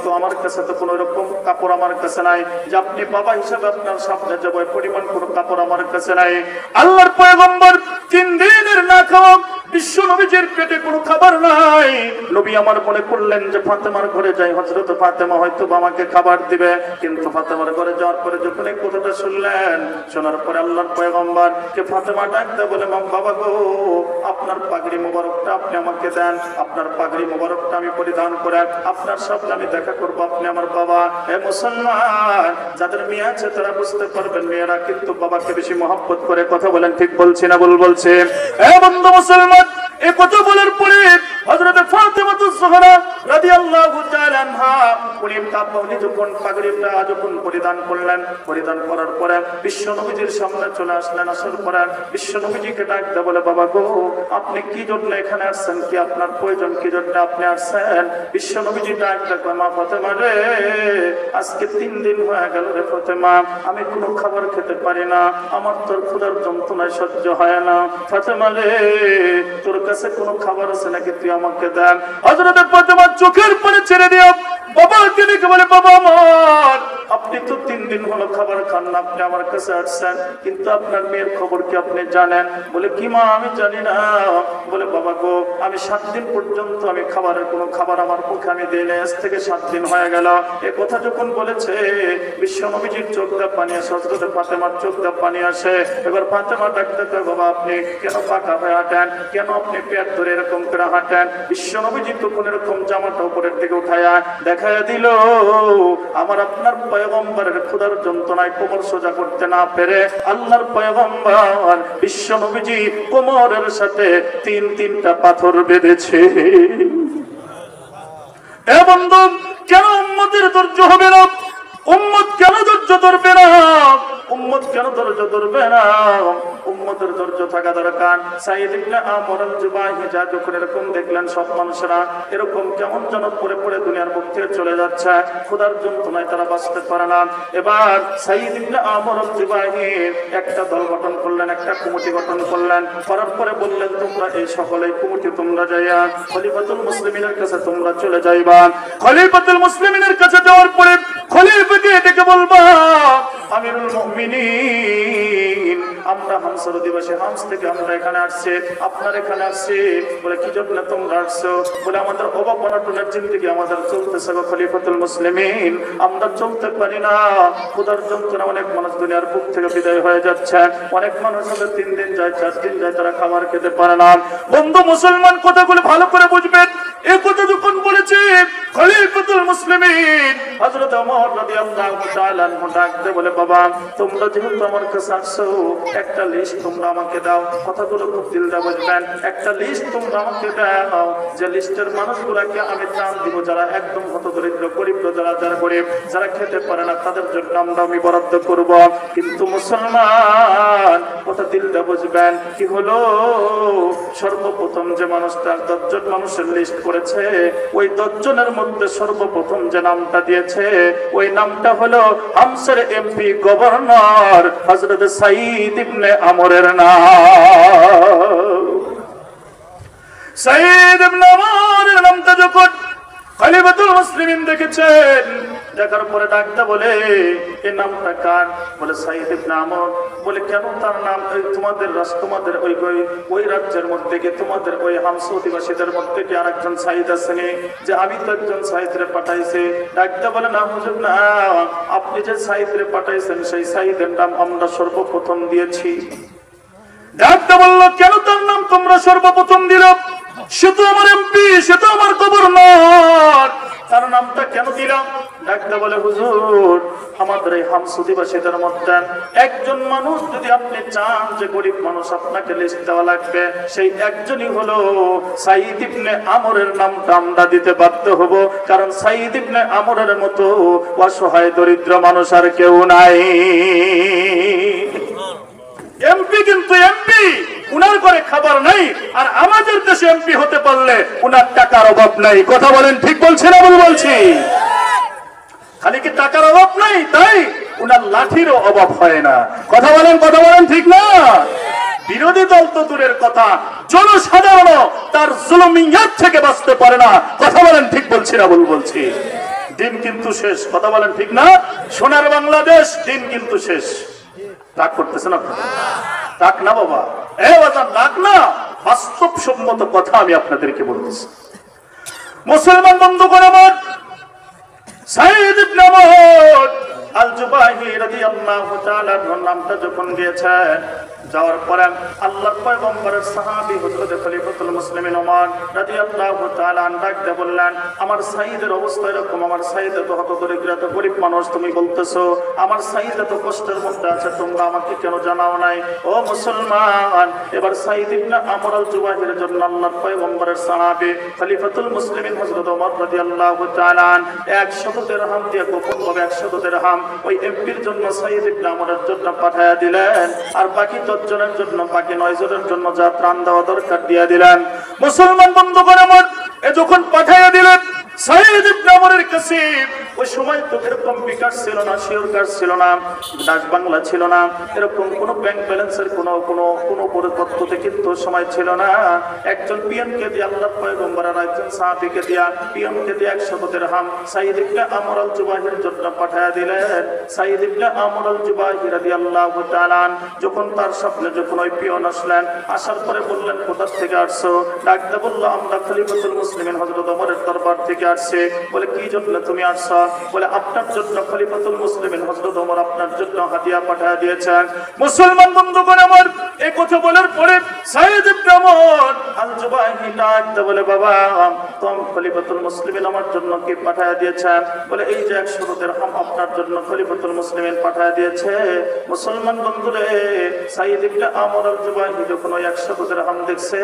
তো আমার কাছে তো কোনো রকম কাপড় আমার কাছে নাই যে আপনি বাবা হিসাবে আপনার সামনে যাবো, এ পরিমাণ কোনো কাপড় আমার কাছে নাই। আল্লাহর পয়গম্বর 3 দিনের না খাওয়া, বিশ্ব নবীজির পেটে কোনো খাবার নাই। নবী আমার মনে করলেন যে ফাতেমার ঘরে যাই, হযরত ফাতেমা হয়তো আমাকে খাবার দিবে। কিন্তু ফাতেমার ঘরে যাওয়ার পরে যখন এই কথাটা শুনলেন, শোনার পরে আল্লাহর পয়গম্বর কে ফাতেমা ডাকতে বলে, বাবা গো, আপনার পাগড়ি মোবারকটা আপনি আমাকে দেন, আপনার পাগড়ি মোবারকটা আমি পরিধান করে আপনার সামনে আমি দেখা করবো, আপনি আমার বাবা। হে মুসলমান, যাদের মেয়ে আছে তারা বুঝতে পারবেন, মেয়েরা কিন্তু বাবাকে বেশি মহব্বত করে। কথা বলেন ঠিক বলছি না ভুল বলছি? হে বন্ধু মুসলমান, এই কথা বলার পরে হযরত ফাতেমাতুজ জোহরা রাদিয়াল্লাহু তাআলা আনহা উনি যখন পাগড়িটা যখন পরিধান করলেন, পরিধান করার পরে বিশ্ব নবীজির সামনে চলে আসলেন। আসার পরে বিশ্ব নবীজিকে ডাকতে বলে, বাবা গো, আপনি কি জন্য এখানে আসছেন, কি আপনার প্রয়োজন, কি জন্য আপনি আসছেন? বিশ্ব নবীজি ডাকতে কয়, মা ফাতেমা রে, আজকে 3 দিন হয়ে গেল রে ফাতেমা, আমি কোনো খাবার খেতে পারি না, আমার তোর ক্ষুধার যন্ত্রণায় সহ্য হয় না। ফাতেমা রে, তোর কাছে কোনো খাবার আছে নাকি, তুই আমাকে দেন। হযরত ফাতেমা চোখের পানি ছেড়ে দিয়ে বাবাকে দেখে বলে, বাবা আমার, আপনি তো 3 দিন হলো খাবার খান না, আপনি আমার কাছে আসছেন, কিন্তু আপনার মেয়ের খবর কি আপনি জানেন? বলে, কি মা, আমি জানি না। বলে, বাবা গো, আমি 7 দিন পর্যন্ত আমি কোনো খাবার আমার মুখে আমি দিই না, আজ থেকে 7 দিন হয়ে গেল। এ কথা যখন বলেছে, বিশ্ব নবীজির চোখ দিয়ে পানি আসে, হযরত ফাতেমার চোখ দিয়ে পানি আসে। এবার ফাতেমা ডাকতে কয়, বাবা আপনি কেন পাকা হয়ে হাঁটেন, কেন আপনি পেট ধরে এরকম করে হাঁটেন? বিশ্ব নবীজি তখন এরকম জামাটা উপরের দিকে উঠায়া দেখাইয়া দিল, আমার আপনার পয়গম্বরের ক্ষুধার যন্ত্রণায় কোমর সোজা করতে না পেরে আল্লাহর পয়গম্বর বিশ্ব নবীজি কোমরের সাথে 3টা পাথর বেঁধেছে। এ বন্ধু, কেন উম্মতের ধৈর্য হবে না? উম্মত কেন ধৈর্য ধরবে না? উম্মত কেন ধৈর্য ধরবে না? উম্মতের ধৈর্য থাকা দরকার। সাইদ ইবনে আমর আল-জুবাহি যা যখন এরকম দেখলেন সব মানুষরা এরকম কেমন যেন পড়ে পড়ে দুনিয়ার মুখ থেকে চলে যাচ্ছে, ক্ষুধার যন্ত্রণায় তারা বাঁচতে পারে না। এবার সাইদ ইবনে আমর আল-জুবাহি একটা দল গঠন করলেন, একটা কমিটি গঠন করলেন। করার পরে বললেন, তোমরা এই সকলেই কমিটি তোমরা যাইয়া খলিফাতুল মুসলিমিনের কাছে তোমরা চলে যাইবা। খলিফাতুল মুসলিমিনের কাছে যাওয়ার পরে খলিফাকে ডেকে বলবা, আমিরুল মুমিনিন, আমরা হামসার অধিবাসী, হামস থেকে আমরা এখানে আসছি, আপনার এখানে আসছি। বলে, কি জন্য তোমরা আসছো? বলে, আমাদের অভাব অনটনের জিন্দেগি আমাদের চলতেছে গো খলিফাতুল মুসলিমিন, আমরা চলতে পারি না, ক্ষুধার যন্ত্রণা, অনেক মানুষ দুনিয়ার বুক থেকে বিদায় হয়ে যাচ্ছে, অনেক মানুষ হলে 3 দিন যায়, 4 দিন যায়, তারা খাবার খেতে পারে না। বন্ধু মুসলমান, কথাগুলো ভালো করে বুঝবেন। এই কথা যখন বলেছি খলিফাতুল মুসলিমিন হযরত ওমর রাদিয়াল্লাহু তাআলা আনহু ডাকতে বলে, বাবা তোমরা যেহেতু আমার কাছে আসছো, একটা লিস্ট তোমরা আমাকে দাও। কথাগুলো খুব দিলদা বুঝবেন। একটা লিস্ট তোমরা আমাকে দাও, যে লিস্টের মানুষগুলোকে আমি ত্রাণ দিব, যারা একদম হতদরিদ্র, গরিব, যারা গরিব, যারা খেতে পারে না, তাদের জন্য আমরা আমি বরাদ্দ করব। কিন্তু মুসলমান, কথা দিলদা বুঝবেন। কি হলো? সর্বপ্রথম যে মানুষটা 10 জন মানুষের লিস্ট করেছে, ওই 10 জনের মধ্যে সর্বপ্রথম যে নামটা দিয়েছে, ওই নামটা হলো হামসার এমপি গভর্নর হযরত সাইদ ইবনে আমরের নাম। সাইদ ইবনে আমরের নামটা যখন খলিফাতুল মুসলিমিন দেখেছেন, দেখার পরে ডাকতে বলে, এই নামটা কার? বলে, সাইদ ইবনে আমর। বলে, কেন তার নাম? তোমাদের তোমাদের ওই রাজ্যের মধ্যে কি, তোমাদের ওই হামস অধিবাসীদের মধ্যে কি আরেকজন সাইদ আসেনি? যে আমি তো একজন সাইদরে পাঠাইছি। ডাকতে বলে, না হুজুর না, আপনি যে সাইদরে পাঠাইছেন সেই সাইদের নাম আমরা সর্বপ্রথম দিয়েছি। ডাকতে বলল, কেন তার নাম তোমরা সর্বপ্রথম দিল? সে তো আমার এমপি, সে তো আমার গভর্নর, তার নামটা কেন দিলাম? ডাকতে বলে, হুজুর আমাদের এই হামস অধিবাসীদের মধ্যে একজন মানুষ যদি আপনি চান যে গরিব মানুষ আপনাকে লিস্ট দেওয়া লাগবে, সেই একজনই হলো সাইদ ইবনে আমরের নামটা আমরা দিতে বাধ্য হব, কারণ সাইদ ইবনে আমরের মতো অসহায় দরিদ্র মানুষ আর কেউ নাই। এমপি কিন্তু এমপি, উনার ঘরে খাবার নাই, আর আমাদের দেশে এমপি হতে পারলে উনার টাকার অভাব নাই। কথা বলেন, ঠিক বলছি না ভুল বলছি? খালি কি টাকার অভাব নাই, তাই উনার লাঠিরও অভাব হয় না। কথা বলেন ঠিক না? বিরোধী দল তো দূরের কথা, জনসাধারণ তার জুলুমিয়াত থেকে বাঁচতে পারে না। কথা বলেন, ঠিক বলছি না ভুল বলছি? দিন কিন্তু শেষ। কথা বলেন, ঠিক না? সোনার বাংলাদেশ, দিন কিন্তু শেষ। রাগ করতেছেন আপনারা? রাগ না বাবা, রাগ না, বাস্তবসম্মত কথা আমি আপনাদেরকে বলতেছি। মুসলমান বন্ধুগণ আমার, সাইদ ইবনে আমর আল-জুবাহি রাদিয়াল্লাহু তাআলা নামটা যখন দিয়েছেন, যাওয়ার পরে আল্লাহর পয়গম্বরের সাহাবী হযরত খলিফাতুল মুসলিমিন ওমর রাদিয়াল্লাহু তাআলা ডাকতে বললেন, আমার সাইদের অবস্থা এরকম, আমার সাইদ তো হতদরিদ্র, তো গরিব মানুষ, তুমি বলতেছো আমার সাইদ তো কষ্টের মধ্যে আছে, তোমরা আমাকে কেন জানাও নাই? ও মুসলমান, এবার সাইদ ইবনে আমর আল-জুবাহির জন্য আল্লাহর পয়গম্বরের সাহাবী খলিফাতুল মুসলিমিন হযরত ওমর রাদিয়াল্লাহু তাআলা 100 দিরহাম দিয়ে গোপনভাবে 100 দিরহাম ওই এমপির জন্য সাইদ ইবনে আমরের জন্য পাঠায়া দিলেন, আর বাকি 10 জনের জন্য, বাকি 9 জনের জন্য যা ত্রাণ দেওয়া দরকার দিয়ে দিলেন। মুসলমান বন্ধুগণ আমার, যখন পাঠাইয়া দিলেন সাইদ ইবনে আমরের কাছে, ওই সময় তো এরকম বিকাশ ছিল না, শিওর কার্ড ছিল না, ডাক বাংলা ছিল না, এরকম কোনো ব্যাংক ব্যালেন্সের কোনো পদ্ধতি কিন্তু সময় ছিল না। একজন পিয়নকে দিয়ে আল্লাহর পয়গম্বর আর একজন সাহাবীকে দিয়া, পিয়নকে দিয়ে 100 দিরহাম সাইদ ইবনে আমর আল জুবাহির জন্য পাঠায়া দিলেন। সাইদ ইবনে আমর আল জুবাহি রাদিয়াল্লাহু তাআলা যখন তার স্বপ্নে যখন ওই পিয়ন আসলেন, আসার পরে বললেন কোথা থেকে আসছো? ডাকতে বলল আমরা খলিফাতুল মুসলিমিন হযরত ওমরের দরবার থেকে আসছে। বলে কি জন্য তুমি আসছো? বলে আপনার জন্য খলিফাতুল মুসলিমিন হযরত ওমর আপনার জন্য হাদিয়া পাঠিয়ে দিয়েছেন। মুসলমান বন্ধুগণ আমার, এই কথা বলার পরে সাইদ ইবনে আমর আল জুবাহি ডাকতে বলে বাবা তুমি খলিফাতুল মুসলিমিন আমার জন্য কি পাঠিয়ে দিয়েছেন? বলে এই যে 100 দিরহাম আপনার জন্য খলিফাতুল মুসলিমিন পাঠিয়ে দিয়েছে। মুসলমান বন্ধুরে, সাইদ ইবনে আমর আল জুবাহি যখন ওই 100 দিরহাম দেখছে,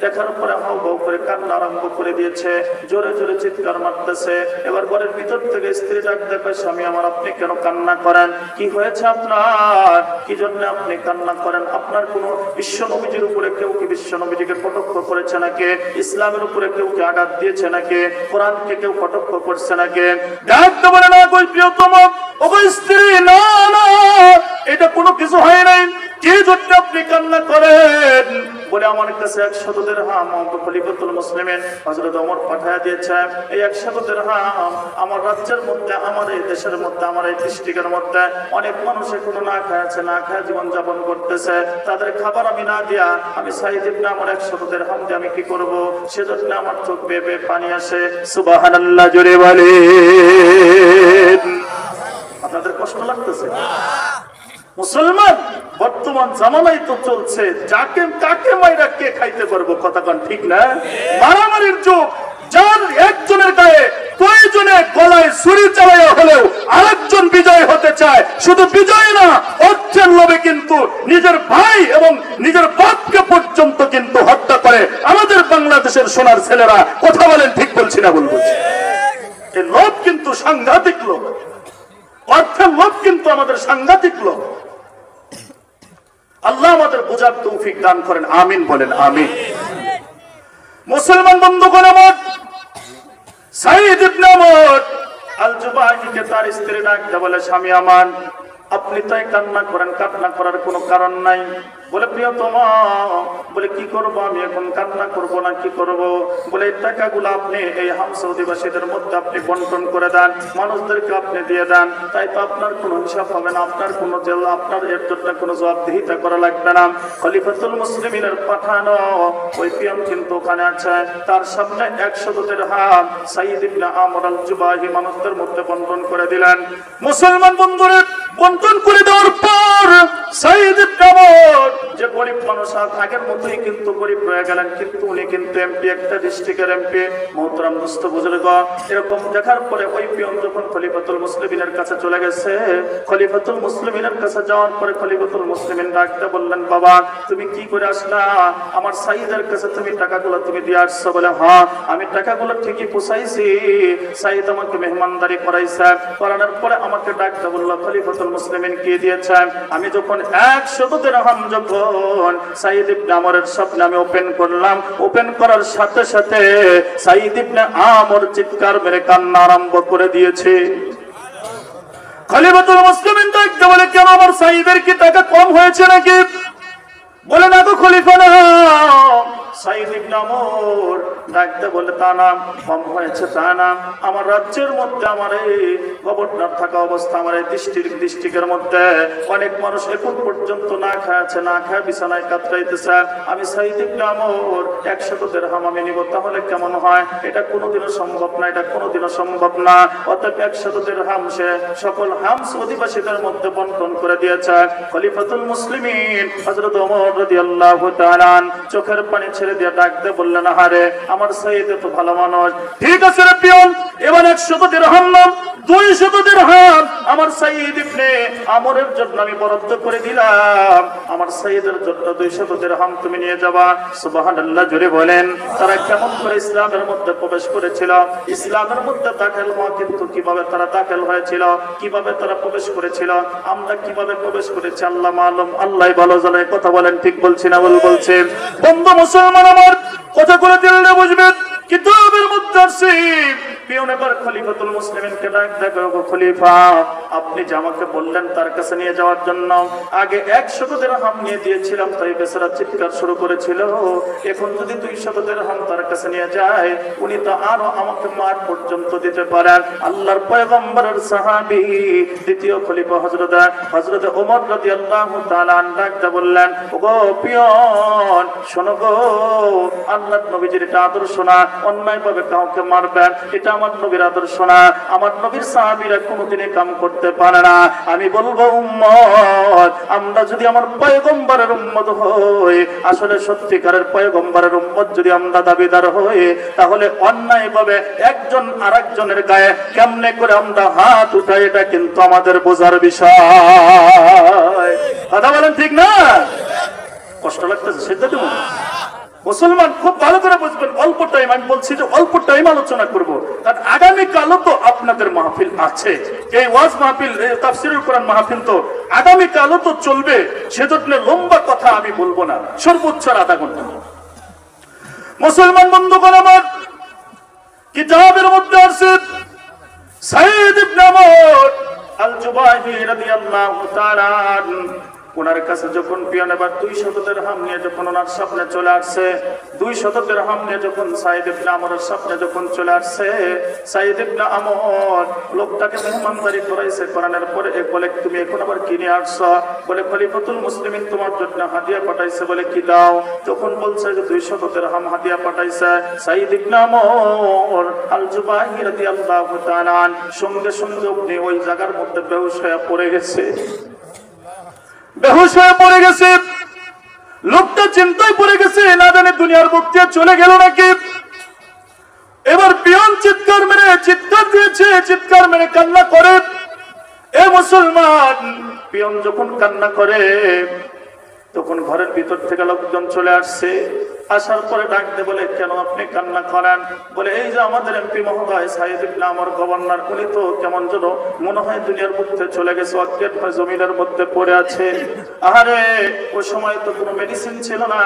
দেখার পরে হাউমাউ করে কান্না আরম্ভ করে দিয়েছে, জোরে জোরে চিৎকার মারতেছে। এবার ঘরের ভিতর থেকে স্ত্রী ডাক দেখে, স্বামী আমার আপনি কেন কান্না করেন? কি হয়েছে আপনার? কি জন্য আপনি কান্না করেন? আপনার কোন বিশ্ব নবীজির উপরে কেউ কি বিশ্ব নবীজিকে কটাক্ষ করেছে নাকি? ইসলামের উপরে কেউ কি আঘাত দিয়েছে নাকি? কোরআনকে কেউ কটাক্ষ করছে নাকি? ডাক তো বলে না কই প্রিয়তম ও স্ত্রী, না না এটা কোনো কিছু হয় নাই। কি জন্য আপনি কান্না করেন? বলে আমার কাছে 100 দিরহাম খলিফাতুল মুসলিমিন হযরত ওমর পাঠিয়ে দিয়েছে। এই 100 দিরহাম আমার রাজ্যের মধ্যে, আমার এই দেশের মধ্যে, আমার এই ডিস্ট্রিক্টের মধ্যে অনেক মানুষ এখনো না খাচ্ছে, না খায় জীবন যাপন করতেছে। তাদের খাবার আমি না দিয়া আমি সাইদ ইবনে আমর 100 দিরহাম দিয়ে আমি কি করব? সেজন্য আমার চোখ বেয়ে বেয়ে পানি আসে। সুবহানাল্লাহ জোরে বলেন। আপনাদের কষ্ট লাগতেছে? মুসলমান বর্তমান জামানায় তো চলছে যাকে কাকে মাইরা কে খাইতে পারবো, কথা কোন ঠিক না? মারামারির যুগ। যার একজনের গায়ে প্রয়োজনে গলায় ছুরি চালাইয়া হলেও আরেকজন বিজয় হতে চায়। শুধু বিজয় না, অর্থের লোভে কিন্তু নিজের ভাই এবং নিজের বাপকে পর্যন্ত কিন্তু হত্যা করে আমাদের বাংলাদেশের সোনার ছেলেরা। কথা বলেন ঠিক বলছি না ভুল বলছি? এই লোভ কিন্তু সাংঘাতিক লোভ, অর্থের লোভ কিন্তু আমাদের সাংঘাতিক লোভ। আল্লাহ আমাদের বোঝার তৌফিক দান করেন, আমিন বলেন আমিন। মুসলমান বন্ধুগণ আমার, সাইদ ইবনে আমর আল জুবাহিকে তার স্ত্রী ডাকতে বলে স্বামী আমার আপনি তাই কান্না করেন, কান্না করার কোনো কারণ নাই। বলে প্রিয়তমা, বলে কি করব আমি এখন? কান্না করব না কি করব? বলে এই টাকাগুলো আপনি এই হামসা অধিবাসীদের মধ্যে আপনি বন্টন করে দেন, মানুষদেরকে আপনি দিয়ে দেন, তাই তো আপনার কোনো হিসাব হবে না, আপনার কোনো জেল, আপনার এর জন্য কোনো জবাবদিহিতা করা লাগবে না। খলিফাতুল মুসলিমিনের পাঠানো ওই পিয়ন কিন্তু ওখানে আছে, তার সামনে 100 দিরহাম সাইদ ইবনে আমর আল জুবাহি মানুষদের মধ্যে বন্টন করে দিলেন। মুসলমান বন্ধুরা, বন্টন করে দেওয়ার পর সাইদ ইবনে আমর যে গরিব মানুষ আগের মতোই কিন্তু গরিব রয়ে গেলেন, কিন্তু উনি কিন্তু এমপি, একটা ডিস্ট্রিক্টের এমপি। মোহতারাম দোস্ত বুজুর্গ, এরকম দেখার পরে ওই পিয়ন যখন খলিফাতুল মুসলিমিনের কাছে চলে গেছে, খলিফাতুল মুসলিমিনের কাছে যাওয়ার পরে খলিফাতুল মুসলিমিন ডাকতে বললেন বাবা তুমি কি করে আসলা? আমার সাইদের কাছে তুমি টাকাগুলো তুমি দিয়ে আসছো? বলে হ্যাঁ আমি টাকাগুলো ঠিকই পৌঁছাইছি, সাইদ আমাকে মেহমানদারি করাইছে, করানোর পরে আমাকে ডাকতে বললো খলিফাতুল মুসলিমিন কি দিয়েছেন? আমি যখন 100 দিরহাম যখন সাইদ ইবনে আমরের স্বপ্নে আমি ওপেন করলাম, ওপেন করার সাথে সাথে সাইদ ইবনে আমর চিৎকার মেরে কান্না আরম্ভ করে দিয়েছে। খলিফাতুল মুসলিমিন ডাকতে বলে কেন আমার সাইদের কি টাকা কম হয়েছে নাকি? বলে না তো খলিফা না। সাইদ ইবনে আমর ডাকতে বলে তা না, কম হয়েছে তা না, আমার রাজ্যের মধ্যে আমার এই গভর্নর থাকা অবস্থা, আমার এই ডিস্ট্রিক্টের মধ্যে অনেক মানুষ এখন পর্যন্ত না খাচ্ছে, না খায় বিছানায় কাতরাইতেছে। আমি সাইদ ইবনে আমর 100 দিরহাম আমি নিব, তাহলে কেমন হয়? এটা কোনোদিনও সম্ভব না, এটা কোনোদিনও সম্ভব না। অতএব 100 দিরহাম সে সকল হামস অধিবাসীদের মধ্যে বন্টন করে দিয়েছে। খলিফাতুল মুসলিমিন হযরত ওমর রাদিয়াল্লাহু তাআলা চোখের পানি ছেড়ে দিয়ে ডাকতে বললেন হারে আমার সাইদ তো ভালো মানুষ। ঠিক আছে রে পিয়ন, এবার 100 দিরহাম নাম, 200 দিরহাম আমার সাইদ ইবনে আমরের জন্য আমি বরাদ্দ করে দিলাম, আমার সাইদের জন্য 200 দিরহাম তুমি নিয়ে যাবা। সুবহানাল্লাহ জোরে বলেন। তারা কেমন করে ইসলামের মধ্যে প্রবেশ করেছিল, ইসলামের মধ্যে দাখিল হওয়া কিন্তু কিভাবে তারা দাখিল হয়েছিল, কিভাবে তারা প্রবেশ করেছিল, আমরা কিভাবে প্রবেশ করেছি আল্লাহ মালুম, আল্লাহই ভালো জানে। কথা বলেন ঠিক বলছি না ভুল বলছি? বন্ধু মুসলমান আমার, কথাগুলো দিলে বুঝবেন। কিতাবের মধ্যে আছে পিয়ন এবার খলিফাতুল মুসলিমিনকে ডাক দেখো, খলিফা আপনি যে আমাকে বললেন তার কাছে নিয়ে যাওয়ার জন্য, আগে 100 দিরহাম নিয়ে দিয়েছিলাম, তাই বেচারা চিৎকার শুরু করেছিল। এখন যদি 200 দিরহাম তার কাছে নিয়ে যায়, উনি তো আরো আমাকে মার পর্যন্ত দিতে পারেন। আল্লাহর পয়গম্বরের সাহাবী দ্বিতীয় খলিফা হযরত ওমর রাদিয়াল্লাহু তাআলা ডাকতে বললেন, ওগো পিয়ন শোনো গো, আল্লাহর নবীজির এটা আদর্শ না, অন্যায়ভাবে কাউকে মারবেন, এটা আমার নবীর আদর্শ না, আমার নবীর সাহাবীরা কোনোদিনই কাম করতে পারে না। আমি বলবো উম্মত, আমরা যদি আমার পয়গম্বরের উম্মত হই, আসলে সত্যিকারের পয়গম্বরের উম্মত যদি আমরা দাবিদার হই, তাহলে অন্যায়ভাবে একজন আরেকজনের গায়ে কেমনে করে আমরা হাত উঠাই, এটা কিন্তু আমাদের বোঝার বিষয়। কথা বলেন ঠিক না? কষ্ট লাগতেছে সেটা তো মুসলমান খুব ভালো করে বুঝবেন। অল্প টাইম, আমি বলছি যে অল্প টাইম আলোচনা করব, কারণ আগামীকালও তো আপনাদের মাহফিল আছে। এই ওয়াজ মাহফিল, তাফসীরুল কোরআন মাহফিল তো আগামীকালও তো চলবে, সেজন্য লম্বা কথা আমি বলবো না, সর্বোচ্চ আধা ঘন্টা। মুসলমান বন্ধুগণ আমার, কিতাবের মধ্যে আছে সাইদ ইবনে আমর আল জুবাহি রাদিয়াল্লাহু তাআলা ওনার কাছে যখন পিয়ন এবার 200 দিরহাম নিয়ে যখন ওনার সামনে চলে আসছে, 200 দিরহাম নিয়ে যখন সাইদ ইবনে আমরের সামনে যখন চলে আসছে, সাইদ ইবনে আমর লোকটাকে মেহমানদারি করাইছে, করানোর পরে বলে, তুমি এখন আবার কি নিয়ে আসছো? বলে, খলিফাতুল মুসলিমিন তোমার জন্য হাদিয়া পাঠাইছে। বলে, কি দাও? তখন বলছে যে 200 দিরহাম হাদিয়া পাঠাইছে। সাইদ ইবনে আমর আল জুবাহি রাদিয়াল্লাহু তাআলা সঙ্গে সঙ্গে উনি ওই জায়গার মধ্যে বেহুশ হয়ে পড়ে গেছে। বেহুশ হয়ে পড়ে গেছে, লোকটা চিন্তায় পড়ে গেছে, না জানে দুনিয়ার মুক্তি চলে গেল নাকি। এবার পিয়ন চিৎকার দিয়েছে, চিৎকার মেরে কান্না করে। এ মুসলমান, পিয়ন যখন কান্না করে তখন ঘরের ভিতর থেকে লোকজন চলে আসছে। আসার পরে ডাক দে, বলে, কেন আপনি কান্না করেন? বলে, এই যে আমাদের এমপি মহোদয় সাইদ ইবনে আমর গভর্নর, উনি তো কেমন যেন মনে হয় দুনিয়ার মধ্যে চলে গেছে, অজ্ঞান হয়ে জমিনের মধ্যে পড়ে আছে। আরে ওই সময় তো কোনো মেডিসিন ছিল না,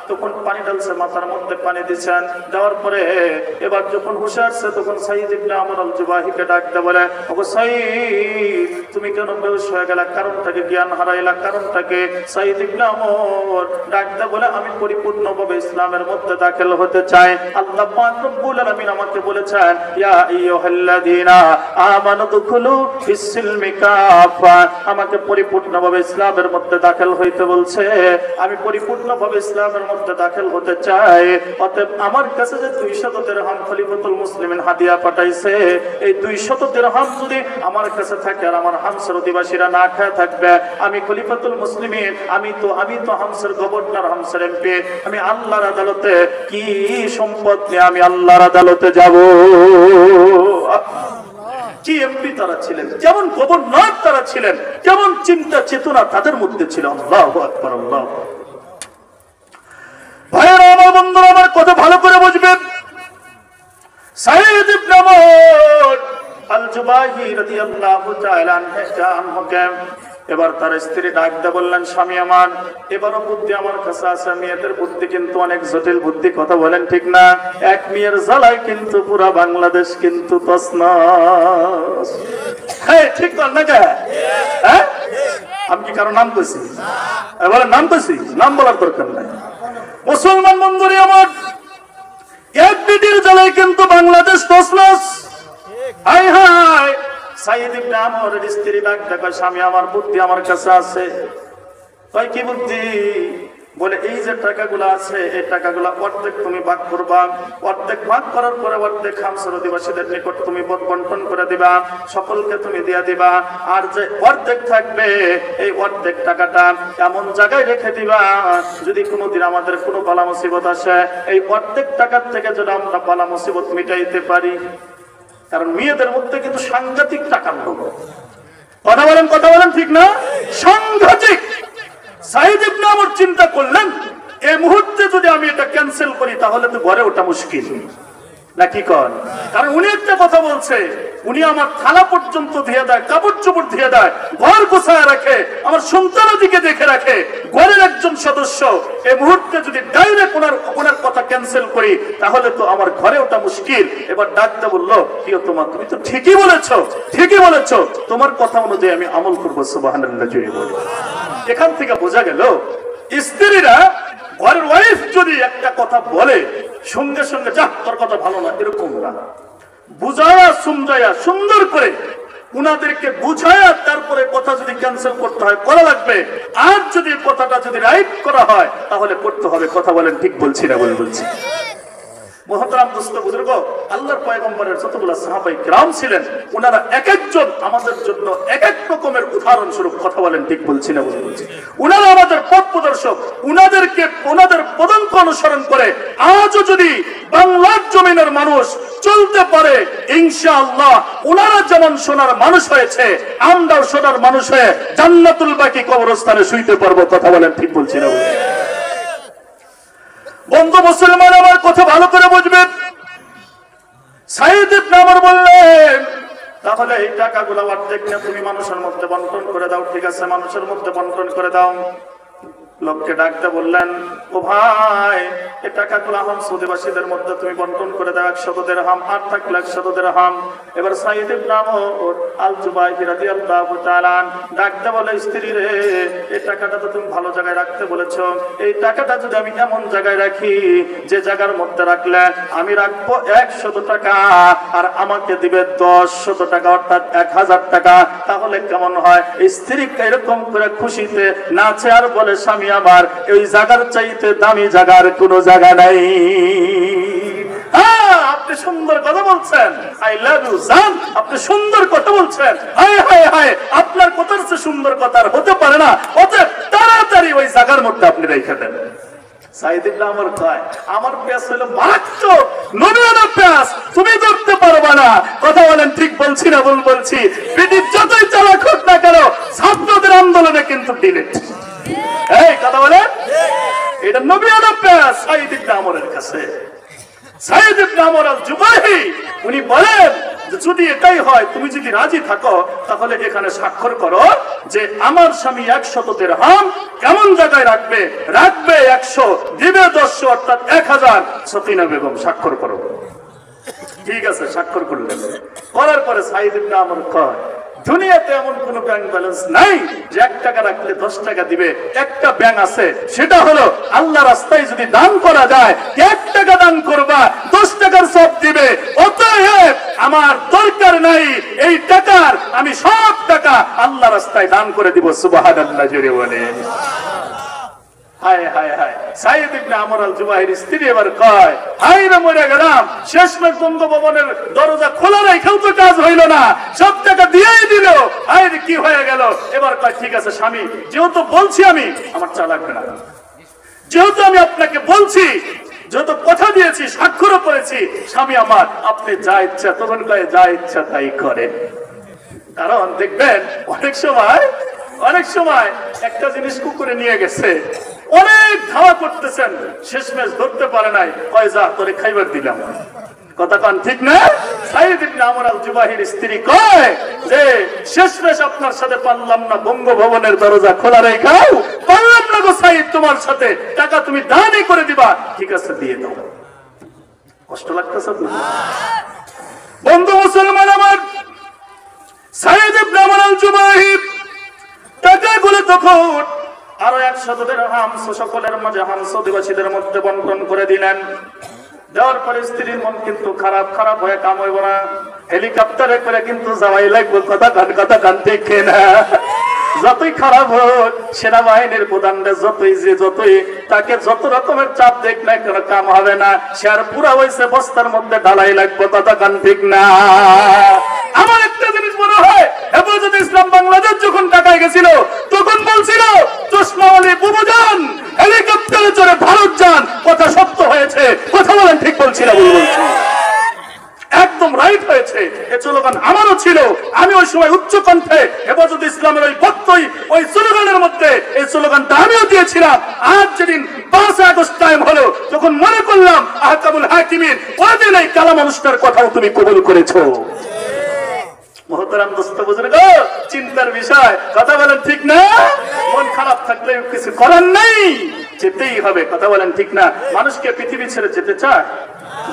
তখন পানি ঢালছে, মাথার মধ্যে পানি দিচ্ছেন, দেওয়ার পরে এবার যখন হুঁশে আসছে, তখন সাইদ ইবনে আমর আল জুবাহিকে ডাক দে, বলে, ওগো সাইদ, তুমি কেন বেহুশ হয়ে গেলা? কারণটাকে, জ্ঞান হারাইলা কারণটাকে? সাইদ ইবনে আমর ডাক দে, বলে, আমি পরিপূর্ণভাবে ইসলামের মধ্যে দাখিল হতে চাই। আল্লাহ পাক রব্বুল আলামিন আমাকে বলেছেন, ইয়া আইয়ুহাল্লাযীনা আমানু দুখুলু ফিস-সিলমি কাফা, আমাকে পরিপূর্ণভাবে ইসলামের মধ্যে দাখিল হইতে বলছে। আমি পরিপূর্ণভাবে ইসলামের মধ্যে দাখিল হতে চাই। অতএব আমার কাছে যে 200 দিরহাম খলিফাতুল মুসলিমিন হাদিয়া পাঠাইছে, এই 200 দিরহাম যদি আমার কাছে থাকে আর আমার হামসার অধিবাসীরা না খায় থাকবে, আমি খলিফাতুল মুসলিমিন, আমি তো হামসার গভর্নর, হামসার এমপি, আমি আল্লাহর আদালতে কি সম্পদ নিয়ে আমি আল্লাহর আদালতে যাব? কি এমপি তারা ছিলেন, কেমন গভর্নর তারা ছিলেন, কেমন চিন্তা চেতনা তাদের মধ্যে ছিল। আল্লাহু আকবার, আল্লাহ। ভাইয়েরা আমার, বন্ধুরা আমার, কথা ভালো করে বুঝবেন। সাইদ ইবনে আমর আল জুবাহি রাদিয়াল্লাহু তাআলা আনহু, এবার তার স্ত্রী ডাক দিয়ে বললেন, স্বামী আমার, এবারও বুদ্ধি আমার কাছে আছে। মেয়েদের বুদ্ধি কিন্তু অনেক জটিল বুদ্ধি, কথা বলেন ঠিক না? এক মেয়ের জ্বালায় কিন্তু পুরা বাংলাদেশ কিন্তু তছনছ। হ্যাঁ, ঠিক বল না? হ্যাঁ, আমি কি কারো নাম কইছি? এবার নাম কইছি, নাম বলার দরকার নাই। মুসলমান বন্ধুরা আমার, এক বিটির জ্বালায় কিন্তু বাংলাদেশ তছনছ। হায় হায়, সাইদ ইবনে আমরের স্ত্রী ডাক দেখো, স্বামী আমার, বুদ্ধি আমার কাছে আছে। তাই কি বুদ্ধি? বলে, এই যে টাকাগুলো আছে, এই টাকাগুলো অর্ধেক তুমি ভাগ করবা, অর্ধেক ভাগ করার পরে অর্ধেক হামসার অধিবাসীদের নিকট তুমি বন্টন করে দিবা, সকলকে তুমি দিয়ে দিবা। আর যে অর্ধেক থাকবে, এই অর্ধেক টাকাটা এমন জায়গায় রেখে দিবা, যদি কোনোদিন আমাদের কোনো বালা মুসিবত আসে, এই অর্ধেক টাকার থেকে যদি আমরা বালা মুসিবত মিটাইতে পারি। কারণ মেয়েদের মধ্যে কিন্তু সাংঘাতিক টাকার লোক। কথা বলেন ঠিক না? সাংঘাতিক। সাইদ ইবনে আমর চিন্তা করলেন, এই মুহূর্তে যদি আমি এটা ক্যান্সেল করি তাহলে তো ঘরে ওঠা মুশকিল, নাকি কন? কারণ উনি একটা কথা বলছে, উনি আমার থালা পর্যন্ত ধুয়ে দেয়, কাপড় চোপড় ধুয়ে দেয়, ঘর গোছায় রাখে, আমার সন্তানাদিকে দেখে রাখে, ঘরের একজন সদস্য। এই মুহূর্তে যদি ডাইরেক্ট ওনার কথা ক্যান্সেল করি তাহলে তো আমার ঘরে ওটা মুশকিল। এবার ডাকতে বললো, প্রিয়তমা তুমি তো ঠিকই বলেছো, ঠিকই বলেছো, তোমার কথা অনুযায়ী আমি আমল করবো। সুবহানাল্লাহ জুড়ে বলি। এখান থেকে বোঝা গেল স্ত্রীরা ঘরের ওয়াইফ যদি একটা কথা বলে সঙ্গে সঙ্গে যা তোর কথা ভালো না এরকম না, বুঝায়া সুমজায়া সুন্দর করে উনাদেরকে বুঝায়া তারপরে কথা যদি ক্যান্সেল করতে হয় করা লাগবে। আর যদি কথাটা যদি রাইট করা হয় তাহলে করতে হবে। কথা বলেন ঠিক বলছি না বলে বলছি? মুহতারাম দোস্ত বুজুর্গ, আল্লাহর পয়গম্বরের যতগুলো সাহাবায়ে কিরাম ছিলেন ওনারা এক একজন আমাদের জন্য এক এক রকমের উদাহরণ স্বরূপ। কথা বলেন ঠিক বলছি না বলে বলছি? ওনারা আমাদের পথ প্রদর্শক। ওনাদের পদাঙ্ক অনুসরণ করে আজও যদি বাংলার জমিনের মানুষ চলতে পারে ইনশাআল্লাহ ওনারা যেমন সোনার মানুষ হয়েছে আমরাও সোনার মানুষ হয়ে জান্নাতুল বাকি কবরস্থানে শুইতে পারবো। কথা বলেন ঠিক বলছি না বলে? বন্ধু মুসলমান আমার কথা ভালো করে বুঝবেন। সাইদ ইবনে ওমর বললেন, তাহলে এই টাকাগুলো অর্ধেক নিয়ে তুমি মানুষের মধ্যে বন্টন করে দাও। ঠিক আছে, মানুষের মধ্যে বন্টন করে দাও। লোককে ডাকতে বললেন, ও ভাই এই টাকাগুলো এখন সৌদিবাসীদের মধ্যে তুমি বন্টন করে দাও 100 দিরহাম, আর থাকলে 100 দিরহাম। এবার সাইদ ইবনে ওমর আল জুবাইরি রাদিয়াল্লাহু তাআলা ডাকতে বলে, স্ত্রী রে এই টাকাটা তো তুমি ভালো জায়গায় রাখতে বলেছো, এই টাকাটা যদি আমি এমন জায়গায় রাখি যে জায়গার মধ্যে রাখলে আমি রাখবো 100 টাকা আর আমাকে দিবে 100 টাকা অর্থাৎ 1000 টাকা, তাহলে কেমন হয়? স্ত্রী এরকম করে খুশিতে নাচে আর বলে, স্বামী আমার এই জায়গার চাইতে দামি জায়গার কোন জায়গা নাই। আপনি সুন্দর কথা বলছেন, আই লাভ ইউ জান, আপনি সুন্দর কথা বলছেন, হায় হায় হায় আপনার কথার চেয়ে সুন্দর কথা আর হতে পারে না, অতএব তাড়াতাড়ি ওই জায়গার মধ্যে আপনি রেখে দেন। সাইদ ইবনে ওমর কয়, আমার পেঁয়াজ হলো মারাত্মক, নবীর পেঁয়াজ, তুমি ধরতে পারবা না। কথা বলেন ঠিক বলছি না ভুল বলছি? ব্রিটিশ যতই চালাক হোক না কেন ছাত্রদের আন্দোলনে কিন্তু ডিলেট। এই কথা বলেন, এটা নবীর পেঁয়াজ সাইদ ইবনে ওমরের কাছে। সাইদ ইবনে ওমর আল জুবাহি উনি বলেন, যদি এটাই হয় তুমি যদি রাজি থাকো তাহলে এখানে স্বাক্ষর করো যে আমার স্বামী 100 দিরহাম কেমন জায়গায় রাখবে, রাখবে 100, দিবে 100 অর্থাৎ 1000। সকিনা বেগম স্বাক্ষর করো। ঠিক আছে, স্বাক্ষর করলেন। করার পরে সাইদ ইবনে ওমর কয়, দুনিয়াতে এমন কোন ব্যাংক ব্যালেন্স নাই যে 1 টাকা রাখলে 10 টাকা দিবে। একটা ব্যাংক আছে, সেটা হলো আল্লাহ রাস্তায় যদি দান করা যায় 1 টাকা দান করবা 10 টাকার সব দিবে। অতএব আমার দরকার নাই এই টাকার, আমি সব টাকা আল্লাহ রাস্তায় দান করে দিব। সুবহানাল্লাহ জোরে বলেন। হায় হায় হায়, সাইদ ইবনে ওমর আল জুবাহির স্ত্রী এবার কয়, হায় রে মরে গেলাম, শেষমেশ বঙ্গভবনের দরজা খোলা রেখেও তো কাজ হইল না, সব টাকা দিয়েই দিল, হায় রে কি হয়ে গেল। এবার কয়, ঠিক আছে স্বামী, যেহেতু বলছি আমি, আমার চা লাগবে না, যেহেতু আমি আপনাকে বলছি, যেহেতু কথা দিয়েছি, স্বাক্ষরও করেছি, স্বামী আমার আপনি যা ইচ্ছা, তখন কয় যা ইচ্ছা তাই করেন। কারণ দেখবেন অনেক সময় একটা জিনিস কুকুরে নিয়ে গেছে, অনেক ধাওয়া করতেছেন, শেষমেশ ধরতে পারে নাই, কয় যা তোরে খাইবার দিলাম। কথা কান ঠিক না? সাইদ ইবনে ওমর আল জুবাহির স্ত্রী কয় যে শেষমেশ আপনার সাথে পারলাম না, বঙ্গভবনের দরজা খোলা রেখাও পারলাম না গো সাইদ, তোমার সাথে টাকা তুমি দানই করে দিবা। ঠিক আছে, দিয়ে দাও। কষ্ট লাগতেছে বন্ধু মুসলমান আমার, সাইদ ইবনে ওমর আল জুবাহির টাকাগুলো তখন আরো 100 দিরহাম সকলের মাঝে হামস অধিবাসীদের মধ্যে বন্টন করে দিলেন। দেওয়ার পরে স্ত্রীর মন কিন্তু খারাপ হয়ে কাম হইব না, হেলিকপ্টারে করে কিন্তু যাওয়াই লাগবে। কথা কান ঠিক না? যতই খারাপ হোক, সেনাবাহিনীর প্রধানরা যতই তাকে যত রকমের চাপ দেখ না কেন কাম হবে না, সে আর পুরা হয়েছে বস্তার মধ্যে ঢালাই লাগবে। কথা কান ঠিক না? আমার একটা জিনিস মনে হয়, হেফাজতে ইসলাম বাংলাদেশ যখন ঢাকায় গেছিল তখন বলছিল চশমা ওয়ালি বুবুজান হেলিকপ্টারে চড়ে ভারত যান। কথা সত্য হয়েছে। কথা বলেন ঠিক বলছি না ভুল বলছি? একদম রাইট হয়েছে। এই স্লোগান আমারও ছিল, আমি ওই সময় উচ্চ কণ্ঠে হেফাজতে ইসলামের ওই বক্তব্য ওই স্লোগানের মধ্যে এই স্লোগানটা আমিও দিয়েছিলাম। আজ যেদিন 5 আগস্ট টাইম হলো, তখন মনে করলাম আহকামুল হাকিমিন ওই দিন এই কালা মানুষটার কথাও তুমি কবুল করেছো। মোহতারাম দোস্ত বুজুর্গ, চিন্তার বিষয়, কথা বলেন ঠিক না? মন খারাপ থাকলে কিছু করার নেই, যেতেই হবে, কথা বলেন ঠিক না? মানুষকে পৃথিবী ছেড়ে যেতে চায়,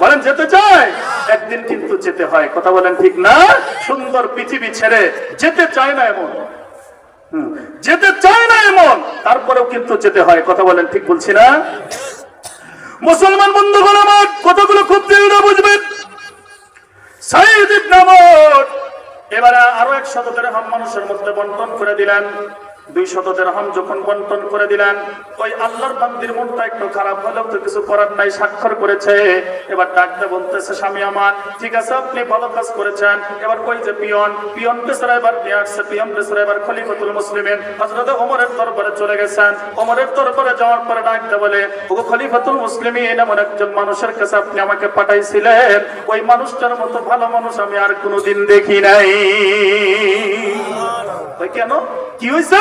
বলেন যেতে চায়, একদিন কিন্তু যেতে হয়, কথা বলেন ঠিক না? সুন্দর পৃথিবী ছেড়ে যেতে চায় না এমন, যেতে চায় না এমন, তারপরেও কিন্তু যেতে হয়, কথা বলেন ঠিক বলছি না? মুসলমান বন্ধুগণ আমার কথাগুলো খুব দৃঢ় বুঝবেন। সাঈদ ইবনে আমর এবারে আরো 100 দিরহাম মানুষের মধ্যে বন্টন করে দিলেন। 200 দিরহাম যখন বন্টন করে দিলেন, ওই আল্লাহর বান্দির মনটা একটু খারাপ হলেও তো কিছু করার নাই, স্বাক্ষর করেছে। এবার ডাকতে বলতেছে, স্বামী আমার, ঠিক আছে আপনি ভালো কাজ করেছেন। এবার ওই যে পিয়ন পেছরা এবার নিয়ে আসছে, পিয়ন পেছরা এবার খলিফাতুল মুসলিমিন হযরত ওমরের দরবারে চলে গেছেন। ওমরের দরবারে যাওয়ার পরে ডাকতে বলে, ও খলিফাতুল মুসলিমিন, এমন একজন মানুষের কাছে আপনি আমাকে পাঠাইছিলেন, ওই মানুষটার মতো ভালো মানুষ আমি আর কোনোদিন দেখি নাই। কেন, কি হয়েছে?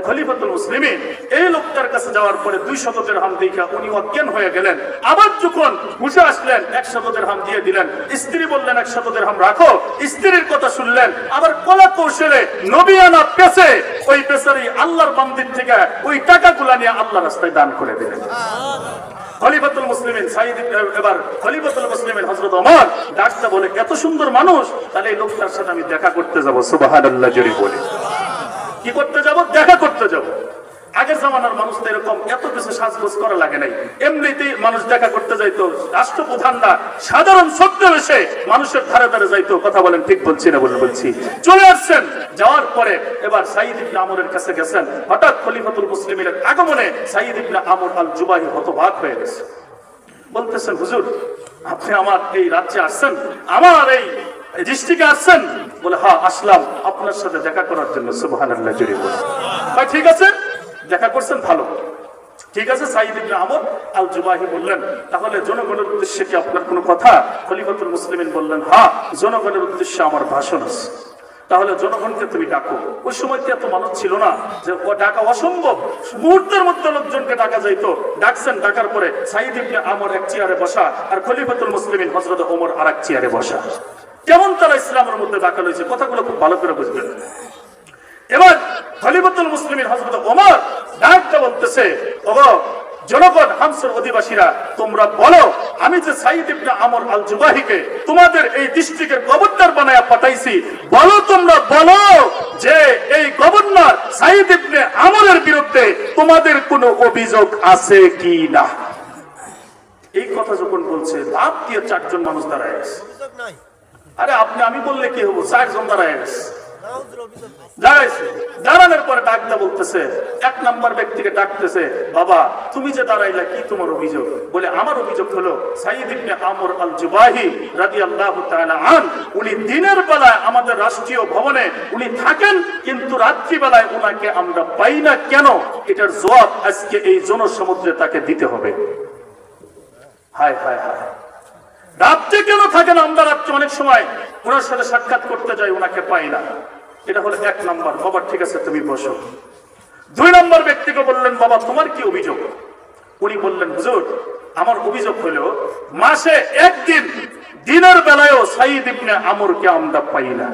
খলিফাতুল মুসলিমিন এই লোকটার কাছে যাওয়ার পরে 200 দিরহাম দেখা উনি অজ্ঞান হয়ে গেলেন। আবার যখন বসে আসলেন 100 দিরহাম দিয়ে দিলেন। স্ত্রী বললেন 100 দিরহাম রাখো, স্ত্রীর কথা শুনলেন। আবার কলা কৌশলে নবিয়ানা পেছে ওই পেছারি আল্লাহর বান্দির থেকে ওই টাকাগুলা নিয়ে আল্লাহর রাস্তায় দান করে দিলেন। খলিফাতুল মুসলিমিন সাঈদ এবার খলিফাতুল মুসলিমিন হযরত ওমর ডাকতে বলে, এত সুন্দর মানুষ, তাহলে এই লোকটার সাথে আমি দেখা করতে যাব। সুবহানাল্লাহ জোরে বলে, কি করতে যাব? দেখা করতে যাব। আগের জামানার মানুষ তো এরকম এত কিছু সাজগোজ করা লাগে নাই, এমনিতেই মানুষ দেখা করতে যাইতো। রাষ্ট্রপ্রধানরা সাধারণ ছদ্মবেশে মানুষের ধারে ধারে যাইতো, কথা বলেন ঠিক বলছি না? বলছি। চলে আসছেন, যাওয়ার পরে এবার সাঈদ ইবনে আমরের কাছে গেছেন। হঠাৎ খলিফাতুল মুসলিমিনের আগমনে সাঈদ ইবনে আমর আল জুবাহি হতবাক হয়ে গেছে। বলতেছেন, হুজুর আপনি আমার এই রাজ্যে আসছেন, আমার এই ডিস্ট্রিক্টে আসছেন? বলে, হ্যাঁ আসলাম আপনার সাথে দেখা করার জন্য। সুবহানাল্লাহ জোরে বলে, ভাই ঠিক আছে দেখা করছেন, ভালো, ঠিক আছে। সাঈদ ইবনে আমর আল জুবাহি বললেন, তাহলে জনগণের উদ্দেশ্যে কি আপনার কোনো কথা? খলিফাতুল মুসলিমিন বললেন, হ্যাঁ জনগণের উদ্দেশ্যে আমার ভাষণ আছে। তাহলে জনগণকে তুমি ডাকো। ওই সময় এত মানুষ ছিল না যে ডাকা অসম্ভব, মুহূর্তের মধ্যে লোকজনকে ডাকা যাইতো। ডাকছেন, ডাকার পরে সাঈদ ইবনে আমর এক চেয়ারে বসা, আর খলিফাতুল মুসলিমিন হযরত ওমর আর এক চেয়ারে বসা। কেমন তারা ইসলামের মধ্যে দাখিল হয়েছে, কথাগুলো খুব ভালো করে বুঝবেন। এবার খলিফাতুল মুসলিমিন হযরত ওমর ডাকতে বলতেছে, ওগো জনগণ, হামসের অধিবাসীরা, তোমরা বলো আমি যে সাঈদ ইবনে আমর আল জুবাহিকে তোমাদের এই ডিস্ট্রিক্টের গভর্নর বানায়া পাঠাইছি, বলো তোমরা বলো যে এই গভর্নর সাঈদ ইবনে আমরের বিরুদ্ধে তোমাদের কোনো অভিযোগ আছে কি না? এই কথা যখন বলছে, লাভ দিয়ে 4 জন মানুষ দাঁড়ায় গেছে। আরে আপনি আমি বললে কি হবো, 4 জন দাঁড়ায় গেছে। দাঁড়ানোর পরে ডাকতে বলতেছে, 1 নম্বর ব্যক্তিকে ডাকতেছে, বাবা তুমি যে দাঁড়াইলা, কি তোমার অভিযোগ? বলে, আমার অভিযোগ হলো সাঈদ ইবনে আমর আল জুবাহি রাদিয়াল্লাহু তাআলা আন, উনি দিনের বেলায় আমাদের রাষ্ট্রীয় ভবনে উনি থাকেন, কিন্তু রাত্রি বেলায় ওনাকে আমরা পাই না কেন? এটার জবাব আজকে এই জনসমুদ্রে তাকে দিতে হবে। হায় হায় হায়, রাত্রে কেন থাকেন? আমরা রাত্রে অনেক সময় ওনার সাথে সাক্ষাৎ করতে যাই, ওনাকে পাই না। এটা হলো 1 নম্বর। বাবা ঠিক আছে তুমি বসো। 2 নম্বর ব্যক্তিকে বললেন, বাবা তোমার কি অভিযোগ? উনি বললেন, হুজুর আমার অভিযোগ হলো মাসে 1 দিন দিনের বেলায়ও সাঈদ ইবনে আমরকে আমরা পাই না।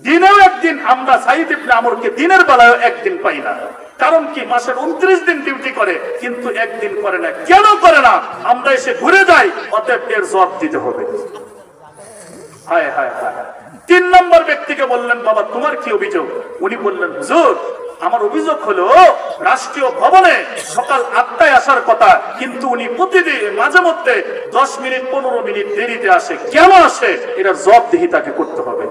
দিনেও 1 দিন আমরা সাঈদ ইবনে আমরকে দিনের বেলায়ও 1 দিন পাই না। কারণ কি? মাসের 29 দিন ডিউটি করে, কিন্তু 1 দিন করে না। কেন করে না? আমরা এসে ঘুরে যাই, অতএব এর জবাব দিতে হবে। হায় হায় হায়। 3 নম্বর ব্যক্তিকে বললেন, বাবা তোমার কি অভিযোগ? উনি বললেন, হুজুর আমার অভিযোগ হলো রাষ্ট্রীয় ভবনে সকাল 8টায় আসার কথা, কিন্তু উনি প্রতিদিন মাঝে মধ্যে 10 মিনিট 15 মিনিট দেরিতে আসে। কেন আসে? এটার জবাবদিহি তাকে করতে হবে।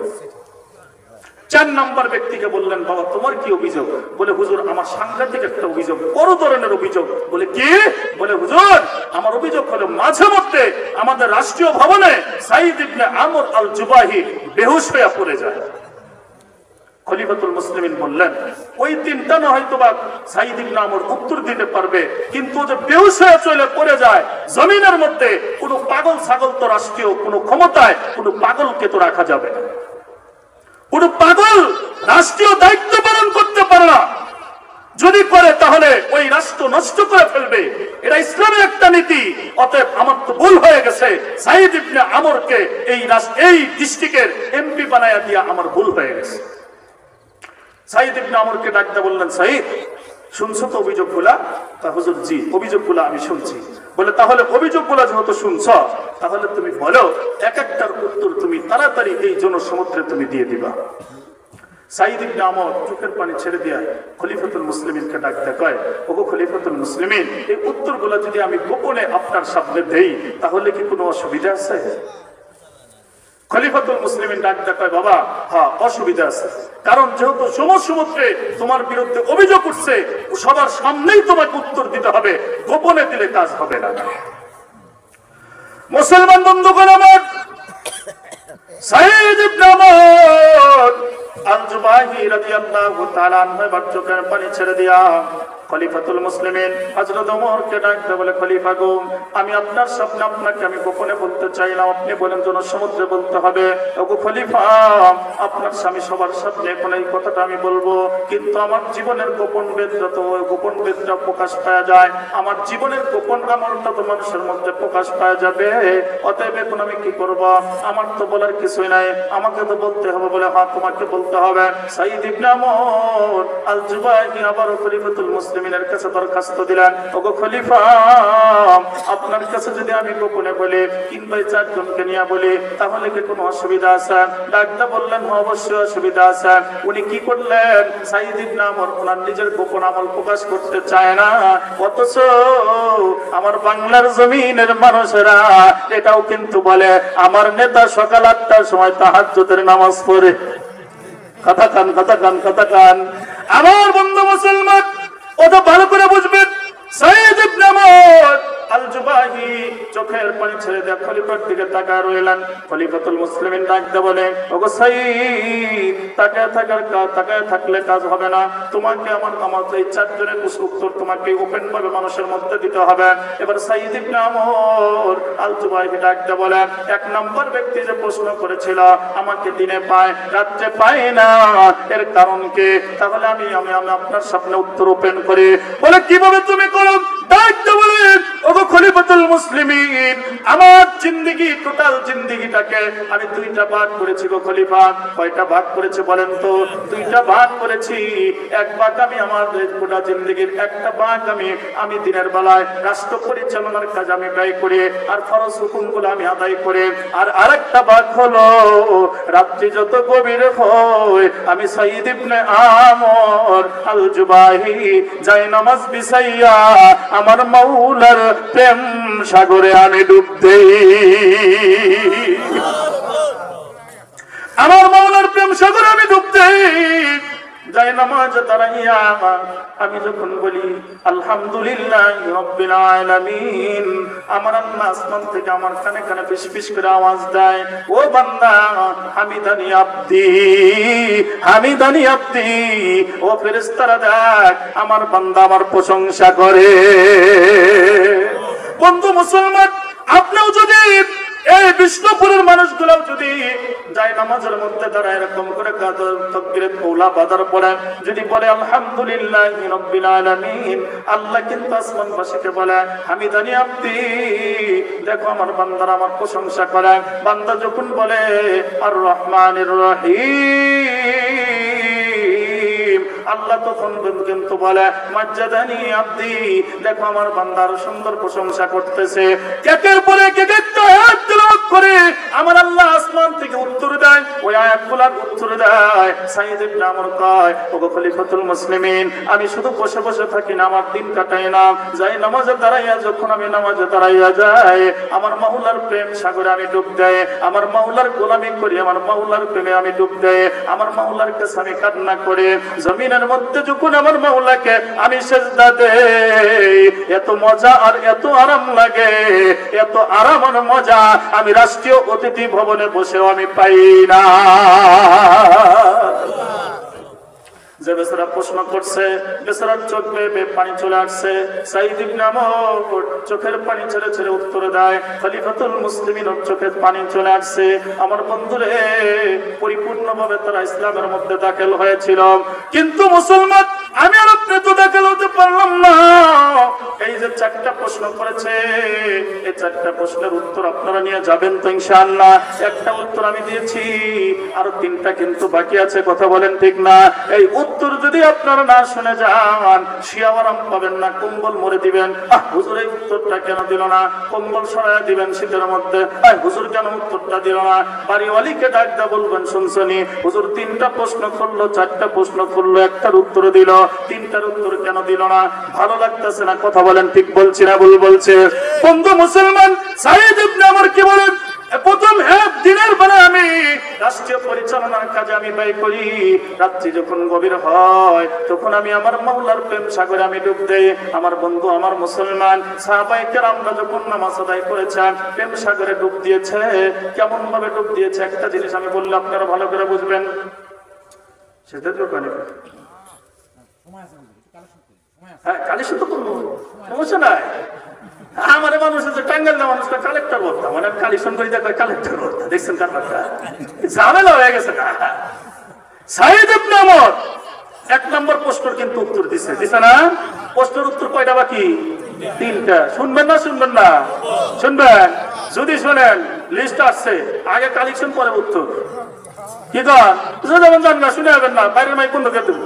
4 নম্বর ব্যক্তিকে বললেন, বাবা তোমার কি অভিযোগ? বলে, হুজুর আমার সাংঘাতিক একটা অভিযোগ, বড় ধরনের অভিযোগ। বলে, কি? বলে, হুজুর আমার অভিযোগ হলো মাঝে মধ্যে আমাদের রাষ্ট্রীয় ভবনে সাঈদ ইবনে আমর আল জুবাহি বেহুশ হয়ে পড়ে যায়। খলিফাতুল মুসলিমিন বললেন, ওই দিনটা না হয়তো বা সাঈদ ইবনে আমর উত্তর দিতে পারবে, কিন্তু যে বেহুশ হয়ে চলে পড়ে যায় জমিনের মধ্যে, কোনো পাগল ছাগল তো রাষ্ট্রীয় কোনো ক্ষমতায় কোনো পাগলকে তো রাখা যাবে না। কোন পাগল রাষ্ট্রীয় দায়িত্ব পালন করতে পারে না। যদি করে তাহলে ওই রাষ্ট্র নষ্ট করে ফেলবে, এটা ইসলামের একটা নীতি। অতএব আমার তো ভুল হয়ে গেছে, সাঈদ ইবনে আমরকে এই ডিস্ট্রিক্টের এমপি বানায়া দিয়া আমার ভুল হয়ে গেছে। সাঈদ ইবনে আমরকে ডাকতে বললেন, সাঈদ শুনছো তো অভিযোগগুলা? তা হুজুর জি, অভিযোগগুলা আমি শুনছি। বলে তাহলে অভিযোগগুলা যেহেতু শুনছ, তাহলে তুমি বলো এক একটার উত্তর তুমি তাড়াতাড়ি এই জনসমুদ্রে তুমি দিয়ে দিবা। সাঈদ ইবনে আমর চোখের পানি ছেড়ে দিয়া খলিফাতুল মুসলিমিনকে ডাকতে কয়, ওগো খলিফাতুল মুসলিমিন, এই উত্তরগুলা যদি আমি গোপনে আপনার সামনে দেই তাহলে কি কোনো অসুবিধা আছে? খলিফাতুল মুসলিমিন ডাকতে কয়, বাবা হ্যাঁ অসুবিধা আছে, কারণ যেহেতু সমুদ্রে তোমার বিরুদ্ধে অভিযোগ উঠছে, সবার সামনেই তোমাকে উত্তর দিতে হবে, গোপনে দিলে কাজ হবে না। মুসলমান বন্ধুগণ আমার, সাঈদ ইবনে আমর আল-জুবাহি রাদিয়াল্লাহু তাআলা আনহু চোখের পানি ছেড়ে দিয়া খলিফাতুল মুসলিমিন হযরত ওমরকে ডাকতে বলে, খলিফা গো, আমি আপনার সামনে আপনাকে আমি গোপনে বলতে চাই না, আপনি বলেন জনসমুদ্রে বলতে হবে। ওগো খলিফা, আপনার স্বামী সবার সামনে এখন এই কথাটা আমি বলবো, কিন্তু আমার জীবনের গোপন বেদটা তো গোপন বেদটা প্রকাশ পাওয়া যায়, আমার জীবনের গোপন আমলটা তো মানুষের মধ্যে প্রকাশ পাওয়া যাবে। অতএব এখন আমি কি করব? আমার তো বলার কিছুই নাই, আমাকে তো বলতে হবে। বলে হ্যাঁ তোমাকে বলতে হবে। সাঈদ ইবনে আমর আল-জুবাহি আবার খলিফাতুল মুসলিমিনের কাছে দরখাস্ত দিলেন, ওগো খলিফা, আপনার কাছে যদি আমি গোপনে বলি কিংবা চারজনকে নিয়ে বলি তাহলে কি কোনো অসুবিধা আছে? ডাক্তার বললেন অবশ্যই অসুবিধা আছে। উনি কি করলেন? সাঈদ ইবনে আমর ওনার নিজের গোপন আমল প্রকাশ করতে চায় না, অথচ আমার বাংলার জমিনের মানুষেরা এটাও কিন্তু বলে আমার নেতা সকাল 8টার সময় তাহাজ্জুদের নামাজ পড়ে। কথা কান, কথা কান, কথা কান। আমার বন্ধু মুসলমান, ওটা ভালো করে বুঝবেন। সাঈদ ইবনে আমর আল-জুবাহি চোখের পানি ছেড়ে দিয়ে খলিফার দিকে তাকায় রইলেন। খলিফাতুল মুসলিমিন ডাকতে বলে, ওগো সাঈদ, তাকায় থাকলে কাজ হবে না, তোমাকে আমার এই চারজনের উত্তর তোমাকে ওপেন ভাবে মানুষের মধ্যে দিতে হবে। এবার সাঈদ ইবনে আমর আল-জুবাহি ডাকতে বলে, এক নম্বর ব্যক্তি যে প্রশ্ন করেছিল আমাকে দিনে পায় রাত্রে পায় না, এর কারণ কি? তাহলে আমি আপনার সামনে উত্তর ওপেন করি। বলে কিভাবে তুমি করো? ডাকতে বলে, ওগো খলিফাতুল মুসলিমিন, আমার জিন্দেগি টোটাল জিন্দেগিটাকে আমি দুইটা ভাগ করেছি গো খলিফা। কয়টা ভাগ করেছে বলেন তো? দুইটা ভাগ করেছি। এক ভাগ আমি আমার গোটা জিন্দেগির একটা ভাগ আমি দিনের বেলায় রাষ্ট্র পরিচালনার কাজ আমি ব্যয় করি আর ফরজ হুকুমগুলো আমি আদায় করি, আর আরেকটা ভাগ হলো রাত্রি যত গভীর হয় আমি সাঈদ ইবনে আমর আল-জুবাহি যাই নামাজ বিছাইয়া আমার মাওলার প্রেম সাগরে আমি ডুব দেই। আমার মাওলার প্রেম সাগরে আমি ডুব দেই। যাই নামাজ দাঁড়াইয়া আমি যখন বলি আলহামদুলিল্লাহি রাব্বিল আলামিন, আমার আল্লাহ আসমান থেকে আমার কানে কানে ফিস ফিস করে আওয়াজ দেয়, ও বান্দা হামিদানি আব্দি, হামিদানি আব্দি। ও ফেরেশতারা দেখ, আমার বান্দা আমার প্রশংসা করে। বন্ধু মুসলমান, আপনিও যদি এই বিষ্ণুপুরের মানুষগুলো যদি যায় নামাজের মধ্যে দাঁড়ায় এরকম করে তাকবীরে আউলা বাদার পড়েন, যদি বলে আলহামদুলিল্লাহি রাব্বিল আলামিন, আল্লাহ কিন্তু আসমানবাসীকে বলে হামিদানি আব্দি, দেখো আমার বান্দারা আমার প্রশংসা করে। বান্দা যখন বলে আর রহমানির রহিম, আল্লাহ তখন কিন্তু বলে মাজ্জাদানি আব্দি, দেখো আমার বান্দার সুন্দর প্রশংসা করতেছে। একের পরে এক একটা আয়াত তেলাওয়াত করে আমার আল্লাহ আসমান থেকে উত্তর দেয়, ওই আয়াতগুলোর উত্তর দেয়। সাঈদ ইবনে আমর কয়, ওগো খলিফাতুল মুসলিমিন, আমি শুধু বসে বসে থাকি না, আমার দিন কাটাই না, যাই নামাজে দাঁড়াইয়া যখন আমি নামাজে দাঁড়াইয়া যাই আমার মাওলার প্রেম সাগরে আমি ডুব দেয়, আমার মাওলার গোলামি করি, আমার মাওলার প্রেমে আমি ডুব দেয়, আমার মাওলার কাছে আমি কান্না করে জমিনের মধ্যে যখন আমার মাওলাকে আমি সেজদা দেই, এত মজা আর এত আরাম লাগে, এত আরাম আর মজা আমি রাষ্ট্রীয় অতিথি ভবনে বসেও আমি পাই না। যে বেচারা প্রশ্ন করছে, বেচারার চোখ বেয়ে পানি চলে আসছে। সাঈদ ইবনে আমর চোখের পানি ছেড়ে ছেড়ে উত্তর দেয়, খলিফাতুল মুসলিমিনের চোখের পানি চলে আসছে। আমার বন্ধুরে, পরিপূর্ণভাবে তারা ইসলামের মধ্যে দাখিল হয়েছিল, কিন্তু মুসলমান আমি আর প্রশ্নে তো দাখিল হতে পারলাম না। এই যে 4টা প্রশ্ন করেছে, এই 4টা প্রশ্নের উত্তর আপনারা নিয়ে যাবেন তো ইনশাআল্লাহ? একটা উত্তর আমি দিয়েছি, আরো 3টা কিন্তু বাকি আছে। কথা বলেন ঠিক না? এই উত্তর যদি আপনারা না শুনে যান, শিয়া আরাম পাবেন না, কম্বল মরে দিবেন। হুজুর এই উত্তরটা কেন দিল না? কম্বল সরাইয়া দিবেন শীতের মধ্যে। হুজুর কেন উত্তরটা দিল না? বাড়িওয়ালিকে ডাকতে বলবেন, শুনছনি হুজুর 3টা প্রশ্ন করলো, 4টা প্রশ্ন করলো, একটার উত্তর দিল, 3টার উত্তর কেন দিল না? ভালো লাগতেছে না? কথা বলেন ঠিক বলছি না ভুল বলছে? বন্ধু মুসলমান, সাইদ ইবনে আমর কি বলেন? প্রথম দিনের বেলা আমি রাষ্ট্রীয় পরিচালনার কাজে আমি ব্যয় করি। রাত্রি যখন গভীর হয় তখন আমি আমার মাওলার প্রেম সাগরে আমি ডুব দেই। আমার বন্ধু, আমার মুসলমান সাহাবায়ে কেরামরা যখন নামাজ আদায় করেছেন, প্রেম সাগরে ডুব দিয়েছে। কেমন ভাবে ডুব দিয়েছে একটা জিনিস আমি বললে আপনারা ভালো করে বুঝবেন। সেটা তো কালি শুধু করবো, সমস্যা নাই। আমার মানুষ হচ্ছে টাঙ্গাইল মানুষটা কালেক্টর বলতাম, মানে কালেকশন করে দেখো কালেক্টর বলতাম। দেখছেন কারবারটা ঝামেলা হয়ে গেছে না? সাইদ ইবনে আমর 1 নম্বর প্রশ্নের কিন্তু উত্তর দিছে না? প্রশ্নের উত্তর কয়টা বাকি? 3টা। শুনবেন না শুনবেন না? শুনবেন। যদি শোনেন লিস্ট আসছে, আগে কালেকশন পরে উত্তর। কি কর যাবেন জান না, শুনে যাবেন না, বাইরের মাইক বন্ধ করে দেবো।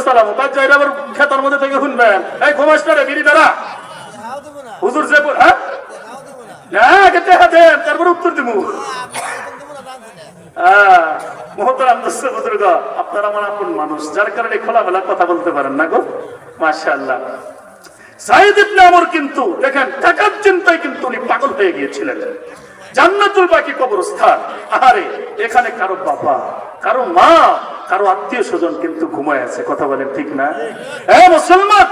সালাম আবার খেতার মধ্যে থেকে শুনবেন। এই ঘুমাস না রে বিড়ি দ্বারা হুজুর যে তারপর উত্তর দিব। আপনারা আমার আপন মানুষ, যার কারণে খোলামেলা কথা বলতে পারেন না গো। মাশাআল্লাহ। সাইদ ইবনে আমর কিন্তু দেখেন টাকার চিন্তায় কিন্তু উনি পাগল হয়ে গিয়েছিলেন। জান্নাতুল বাকি কবরস্থান, আরে এখানে কারো বাবা, কারো মা, কারো আত্মীয় স্বজন কিন্তু ঘুমায় আছে। কথা বলেন ঠিক না? মুসলমান,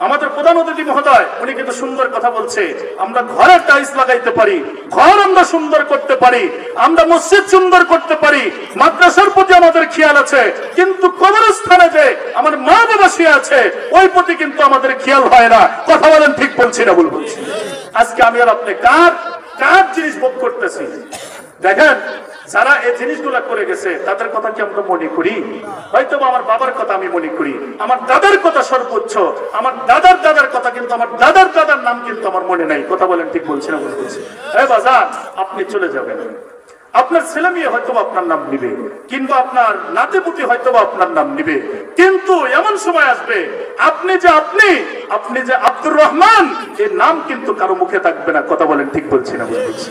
আমাদের প্রধান অতিথি মহোদয় উনি কিন্তু সুন্দর কথা বলছে। আমরা ঘরের টাইলস লাগাইতে পারি, ঘর আমরা সুন্দর করতে পারি, আমরা মসজিদ সুন্দর করতে পারি, মাদ্রাসার প্রতি আমাদের খেয়াল আছে, কিন্তু কবরস্থানে যে আমার মা বাবা শুয়ে আছে ওই প্রতি কিন্তু আমাদের খেয়াল হয় না। কথা বলেন ঠিক বলছি না ভুল বলছি? আজকে আমি আর আপনি কার কার জিনিস ভোগ করতেছি? দেখেন, যারা এই জিনিসগুলা করে গেছে তাদের কথা কি আমরা মনে করি? হয়তো আমার বাবার কথা আমি মনে করি, আমার দাদার কথা সর্বোচ্চ, আমার দাদার দাদার কথা কিন্তু আমার দাদার দাদার নাম কিন্তু আমার মনে নাই। কথা বলেন ঠিক বলছি না ভুল বলছি? বাজার আপনি চলে যাবেন, আপনার ছেলে মেয়ে হয়তো আপনার নাম নিবে, কিংবা আপনার নাতিপুতি হয়তো আপনার নাম নিবে, কিন্তু এমন সময় আসবে আপনি যে আব্দুর রহমান, এর নাম কিন্তু কারো মুখে থাকবে না। কথা বলেন ঠিক বলছি না ভুল বলছি?